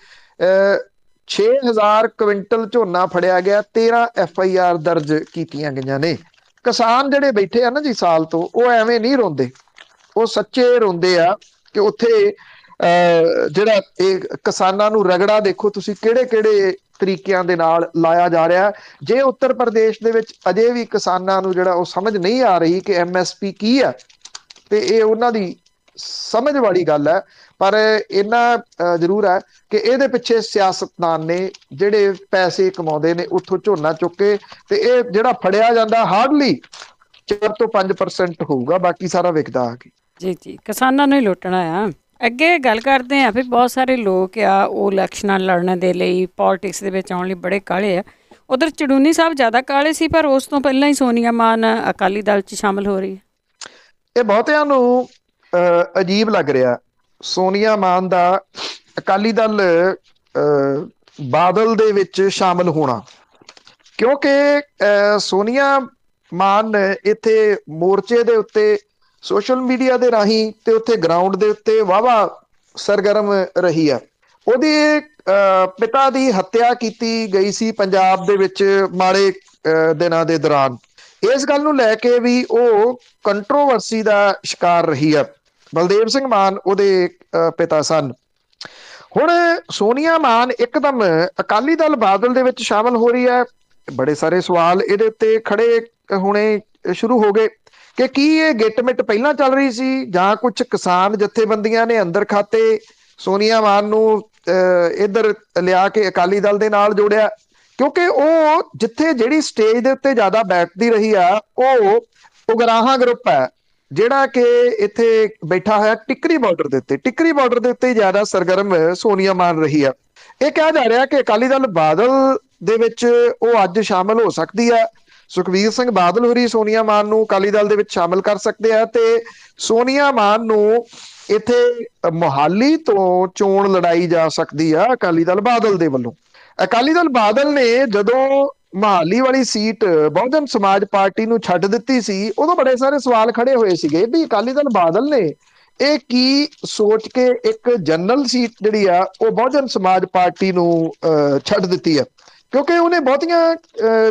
B: 6,000 ਕੁਇੰਟਲ ਝੋਨਾ ਫੜਿਆ ਗਿਆ, 13 FIR ਦਰਜ ਕੀਤੀਆਂ ਗਈਆਂ ਨੇ। ਕਿਸਾਨ ਜਿਹੜੇ ਬੈਠੇ ਆ ਨਾ ਜੀ ਸਾਲ ਤੋਂ, ਉਹ ਐਵੇਂ ਨਹੀਂ ਰੋਂਦੇ, ਉਹ ਸੱਚੇ ਰੋਂਦੇ ਆ ਕਿ ਉੱਥੇ ਜਿਹੜਾ ਇਹ ਕਿਸਾਨਾਂ ਨੂੰ ਰਗੜਾ ਦੇਖੋ ਤੁਸੀਂ ਕਿਹੜੇ ਕਿਹੜੇ ਤਰੀਕਿਆਂ ਦੇ ਨਾਲ ਲਾਇਆ ਜਾ ਰਿਹਾ। ਜੇ ਉੱਤਰ ਪ੍ਰਦੇਸ਼ ਦੇ ਵਿੱਚ ਅਜੇ ਵੀ ਕਿਸਾਨਾਂ ਨੂੰ ਜਿਹੜਾ ਉਹ ਸਮਝ ਨਹੀਂ ਆ ਰਹੀ ਕਿ MSP ਕੀ ਆ, ਤੇ ਇਹ ਉਹਨਾਂ ਦੀ ਸਮਝ ਵਾਲੀ ਗੱਲ ਹੈ। ਪਰ ਇੰਨਾ ਜ਼ਰੂਰ ਹੈ ਕਿ ਇਹਦੇ ਪਿੱਛੇ ਸਿਆਸਤਦਾਨ ਨੇ ਜਿਹੜੇ ਪੈਸੇ ਕਮਾਉਂਦੇ ਨੇ ਉੱਥੋਂ ਝੋਨਾ ਚੁੱਕ ਕੇ, ਤੇ ਇਹ ਜਿਹੜਾ ਫੜਿਆ ਜਾਂਦਾ ਹਾਰਡਲੀ 4 ਤੋਂ 5% ਹੋਊਗਾ, ਬਾਕੀ ਸਾਰਾ ਵਿਕਦਾ ਆ ਕੇ।
A: ਜੀ ਕਿਸਾਨਾਂ ਨੂੰ ਹੀ ਲੁੱਟਣਾ ਆ। ਅੱਗੇ ਗੱਲ ਕਰਦੇ ਆ ਵੀ ਬਹੁਤ ਸਾਰੇ ਲੋਕ ਆ ਉਹ ਇਲੈਕਸ਼ਨਾਂ ਲੜਨ ਦੇ ਲਈ ਪੋਲਿਟਿਕਸ ਦੇ ਵਿੱਚ ਆਉਣ ਲਈ ਬੜੇ ਕਾਹਲੇ ਆ। ਉਧਰ ਚੜੂਨੀ ਸਾਹਿਬ ਜ਼ਿਆਦਾ ਕਾਹਲੇ ਸੀ, ਪਰ ਉਸ ਤੋਂ ਪਹਿਲਾਂ ਹੀ ਸੋਨੀਆ ਮਾਨ ਅਕਾਲੀ ਦਲ 'ਚ ਸ਼ਾਮਲ ਹੋ ਰਹੀ ਹੈ।
B: ਇਹ ਬਹੁਤਿਆਂ ਨੂੰ ਅਜੀਬ ਲੱਗ ਰਿਹਾ ਸੋਨੀਆ ਮਾਨ ਦਾ ਅਕਾਲੀ ਦਲ ਬਾਦਲ ਦੇ ਵਿੱਚ ਸ਼ਾਮਲ ਹੋਣਾ, ਕਿਉਂਕਿ ਸੋਨੀਆ ਮਾਨ ਇੱਥੇ ਮੋਰਚੇ ਦੇ ਉੱਤੇ ਸੋਸ਼ਲ ਮੀਡੀਆ ਦੇ ਰਾਹੀਂ ਤੇ ਉੱਥੇ ਗਰਾਊਂਡ ਦੇ ਉੱਤੇ ਵਾਹਵਾ ਸਰਗਰਮ ਰਹੀ ਆ। ਉਹਦੇ ਪਿਤਾ ਦੀ ਹੱਤਿਆ ਕੀਤੀ ਗਈ ਸੀ ਪੰਜਾਬ ਦੇ ਵਿੱਚ ਮਾੜੇ ਦਿਨਾਂ ਦੇ ਦੌਰਾਨ। ਇਸ ਗੱਲ ਨੂੰ ਲੈ ਕੇ ਵੀ ਉਹ ਕੰਟਰੋਵਰਸੀ ਦਾ ਸ਼ਿਕਾਰ ਰਹੀ ਆ। ਬਲਦੇਵ ਸਿੰਘ ਮਾਨ ਉਹਦੇ ਪਿਤਾ ਸਨ। ਹੁਣ ਸੋਨੀਆ ਮਾਨ ਇੱਕਦਮ ਅਕਾਲੀ ਦਲ ਬਾਦਲ ਦੇ ਵਿੱਚ ਸ਼ਾਮਲ ਹੋ ਰਹੀ ਹੈ। ਬੜੇ ਸਾਰੇ ਸਵਾਲ ਇਹਦੇ ਉੱਤੇ ਖੜੇ ਹੋਣੇ ਸ਼ੁਰੂ ਹੋ ਗਏ ਕਿ ਕੀ ਇਹ ਗਿੱਟ-ਮਿੱਟ ਪਹਿਲਾਂ ਚੱਲ ਰਹੀ ਸੀ ਜਾਂ ਕੁਝ ਕਿਸਾਨ ਜਥੇਬੰਦੀਆਂ ਨੇ ਅੰਦਰ ਖਾਤੇ ਸੋਨੀਆ ਮਾਨ ਨੂੰ ਇੱਧਰ ਲਿਆ ਕੇ ਅਕਾਲੀ ਦਲ ਦੇ ਨਾਲ ਜੋੜਿਆ, ਕਿਉਂਕਿ ਉਹ ਜਿੱਥੇ ਜਿਹੜੀ ਸਟੇਜ ਦੇ ਉੱਤੇ ਜ਼ਿਆਦਾ ਬੈਠਦੀ ਰਹੀ ਆ ਉਹ ਉਗਰਾਹਾਂ ਗਰੁੱਪ ਹੈ ਜਿਹੜਾ ਕਿ ਇੱਥੇ ਬੈਠਾ ਹੋਇਆ ਟਿੱਕਰੀ ਬਾਰਡਰ ਦੇ ਉੱਤੇ ਜ਼ਿਆਦਾ ਸਰਗਰਮ ਸੋਨੀਆ ਮਾਨ ਰਹੀ ਆ। ਇਹ ਕਿਹਾ ਜਾ ਰਿਹਾ ਕਿ ਅਕਾਲੀ ਦਲ ਬਾਦਲ ਦੇ ਵਿੱਚ ਉਹ ਅੱਜ ਸ਼ਾਮਲ ਹੋ ਸਕਦੀ ਆ। ਸੁਖਬੀਰ ਸਿੰਘ ਬਾਦਲ ਹੋਰੀ ਸੋਨੀਆ ਮਾਨ ਨੂੰ ਅਕਾਲੀ ਦਲ ਦੇ ਵਿੱਚ ਸ਼ਾਮਲ ਕਰ ਸਕਦੇ ਆ ਤੇ ਸੋਨੀਆ ਮਾਨ ਨੂੰ ਇੱਥੇ ਮੋਹਾਲੀ ਤੋਂ ਚੋਣ ਲੜਾਈ ਜਾ ਸਕਦੀ ਆ ਅਕਾਲੀ ਦਲ ਬਾਦਲ ਦੇ ਵੱਲੋਂ। ਅਕਾਲੀ ਦਲ ਬਾਦਲ ਨੇ ਜਦੋਂ ਮੋਹਾਲੀ ਵਾਲੀ ਸੀਟ ਬਹੁਜਨ ਸਮਾਜ ਪਾਰਟੀ ਨੂੰ ਛੱਡ ਦਿੱਤੀ ਸੀ, ਉਦੋਂ ਬੜੇ ਸਾਰੇ ਸਵਾਲ ਖੜੇ ਹੋਏ ਸੀਗੇ ਵੀ ਅਕਾਲੀ ਦਲ ਬਾਦਲ ਨੇ ਇਹ ਕੀ ਸੋਚ ਕੇ ਇੱਕ ਜਨਰਲ ਸੀਟ ਜਿਹੜੀ ਆ ਉਹ ਬਹੁਜਨ ਸਮਾਜ ਪਾਰਟੀ ਨੂੰ ਛੱਡ ਦਿੱਤੀ ਆ, ਕਿਉਂਕਿ ਉਹਨੇ ਬਹੁਤੀਆਂ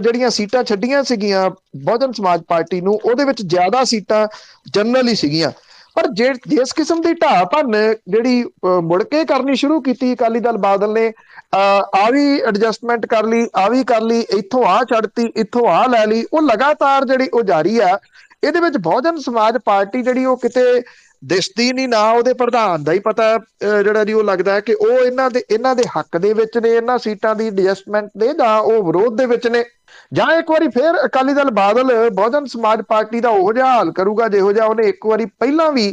B: ਜਿਹੜੀਆਂ ਸੀਟਾਂ ਛੱਡੀਆਂ ਸੀਗੀਆਂ ਬਹੁਜਨ ਸਮਾਜ ਪਾਰਟੀ ਨੂੰ, ਉਹਦੇ ਵਿੱਚ ਜ਼ਿਆਦਾ ਸੀਟਾਂ ਜਨਰਲ ਹੀ ਸੀਗੀਆਂ। ਪਰ ਜਿਸ ਕਿਸਮ ਦੀ ਢਾਹ ਭੰਨ ਜਿਹੜੀ ਮੁੜ ਕੇ ਕਰਨੀ ਸ਼ੁਰੂ ਕੀਤੀ ਅਕਾਲੀ ਦਲ ਬਾਦਲ ਨੇ, ਆ ਵੀ ਐਡਜਸਟਮੈਂਟ ਕਰ ਲਈ, ਆ ਵੀ ਕਰ ਲਈ, ਇੱਥੋਂ ਆ ਛੱਡਤੀ, ਇੱਥੋਂ ਆ ਲੈ ਲਈ, ਉਹ ਲਗਾਤਾਰ ਜਿਹੜੀ ਉਹ ਜਾਰੀ ਆ। ਇਹਦੇ ਵਿੱਚ ਬਹੁਜਨ ਸਮਾਜ ਪਾਰਟੀ ਜਿਹੜੀ ਉਹ ਕਿਤੇ ਦਿਸਦੀ ਨਹੀਂ, ਨਾ ਉਹਦੇ ਪ੍ਰਧਾਨ ਦਾ ਹੀ ਪਤਾ ਜਿਹੜਾ ਜੀ ਉਹ ਲੱਗਦਾ ਕਿ ਉਹ ਇਹਨਾਂ ਦੇ ਹੱਕ ਦੇ ਵਿੱਚ ਨੇ, ਇਹਨਾਂ ਸੀਟਾਂ ਦੀ ਐਡਜਸਟਮੈਂਟ ਦੇ, ਜਾਂ ਉਹ ਵਿਰੋਧ ਦੇ ਵਿੱਚ ਨੇ, ਜਾਂ ਇੱਕ ਵਾਰੀ ਫੇਰ ਅਕਾਲੀ ਦਲ ਬਾਦਲ ਬਹੁਜਨ ਸਮਾਜ ਪਾਰਟੀ ਦਾ ਉਹੋ ਜਿਹਾ ਹਾਲ ਕਰੂਗਾ ਜਿਹੋ ਜਿਹਾ ਉਹਨੇ ਇੱਕ ਵਾਰੀ ਪਹਿਲਾਂ ਵੀ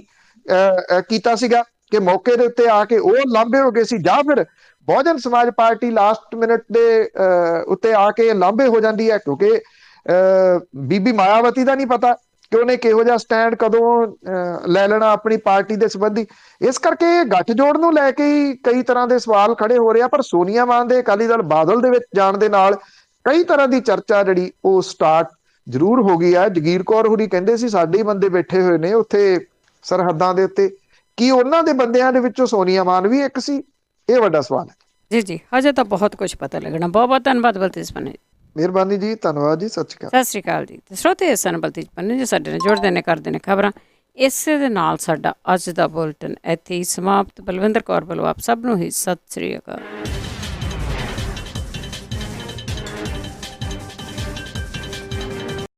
B: ਕੀਤਾ ਸੀਗਾ, ਕਿ ਮੌਕੇ ਦੇ ਉੱਤੇ ਆ ਕੇ ਉਹ ਲਾਂਭੇ ਹੋ ਗਏ ਸੀ, ਜਾਂ ਫਿਰ ਬਹੁਜਨ ਸਮਾਜ ਪਾਰਟੀ ਲਾਸਟ ਮਿੰਟ ਦੇ ਉੱਤੇ ਆ ਕੇ ਲਾਂਭੇ ਹੋ ਜਾਂਦੀ ਹੈ। ਕਿਉਂਕਿ ਬੀਬੀ ਮਾਇਆਵਤੀ ਦਾ ਨਹੀਂ ਪਤਾ ਕਿ ਉਹਨੇ ਕਿਹੋ ਜਿਹਾ ਸਟੈਂਡ ਕਦੋਂ ਲੈ ਲੈਣਾ ਆਪਣੀ ਪਾਰਟੀ ਦੇ ਸੰਬੰਧੀ। ਇਸ ਕਰਕੇ ਗੱਠਜੋੜ ਨੂੰ ਲੈ ਕੇ ਹੀ ਕਈ ਤਰ੍ਹਾਂ ਦੇ ਸਵਾਲ ਖੜੇ ਹੋ ਰਹੇ ਆ। ਪਰ ਸੋਨੀਆ ਮਾਨ ਦੇ ਅਕਾਲੀ ਦਲ ਬਾਦਲ ਦੇ ਵਿੱਚ ਜਾਣ ਦੇ ਨਾਲ ਕਈ ਤਰ੍ਹਾਂ ਦੀ ਚਰਚਾ ਜਿਹੜੀ ਉਹ ਸਟਾਰਟ ਜ਼ਰੂਰ ਹੋ ਗਈ ਹੈ। ਜਗੀਰ ਕੌਰ ਹੋਰੀ ਕਹਿੰਦੇ ਸੀ ਸਾਡੇ ਹੀ ਬੰਦੇ ਬੈਠੇ ਹੋਏ ਨੇ ਉੱਥੇ ਸਰਹੱਦਾਂ ਦੇ ਉੱਤੇ, ਕੀ ਉਹਨਾਂ ਦੇ ਬੰਦਿਆਂ ਦੇ ਵਿੱਚੋਂ ਸੋਨੀਆ ਮਾਨ ਵੀ ਇੱਕ ਸੀ? ਇਹ ਵੱਡਾ ਸਵਾਲ ਹੈ।
A: ਜੀ ਜੀ, ਹਜੇ ਤਾਂ ਬਹੁਤ ਕੁਝ ਪਤਾ ਲੱਗਣਾ। ਬਹੁਤ ਬਹੁਤ ਧੰਨਵਾਦ ਬਲਤੇਜ ਪੰਨੂ ਜੀ।
B: ਮਿਹਰਬਾਨੀ ਜੀ, ਧੰਨਵਾਦ ਜੀ, ਸਤਿ ਸ਼੍ਰੀ ਅਕਾਲ।
A: ਸਤਿ ਸ਼੍ਰੀ ਅਕਾਲ ਜੀ। ਤੇ ਸਰੋਤੇ ਇਸ ਸਨ ਬਲਤੇਜ ਪੰਨੂ ਜੀ ਸਾਡੇ ਨਾਲ ਜੁੜਦੇ ਨੇ, ਕਰਦੇ ਨੇ ਖਬਰਾਂ। ਇਸੇ ਦੇ ਨਾਲ ਸਾਡਾ ਅੱਜ ਦਾ ਬੁਲਟਨ ਇੱਥੇ ਹੀ ਸਮਾਪਤ। ਬਲਵਿੰਦਰ ਕੌਰ ਵੱਲੋਂ ਆਪ ਸਭ ਨੂੰ ਹੀ ਸਤਿ ਸ਼੍ਰੀ ਅਕਾਲ।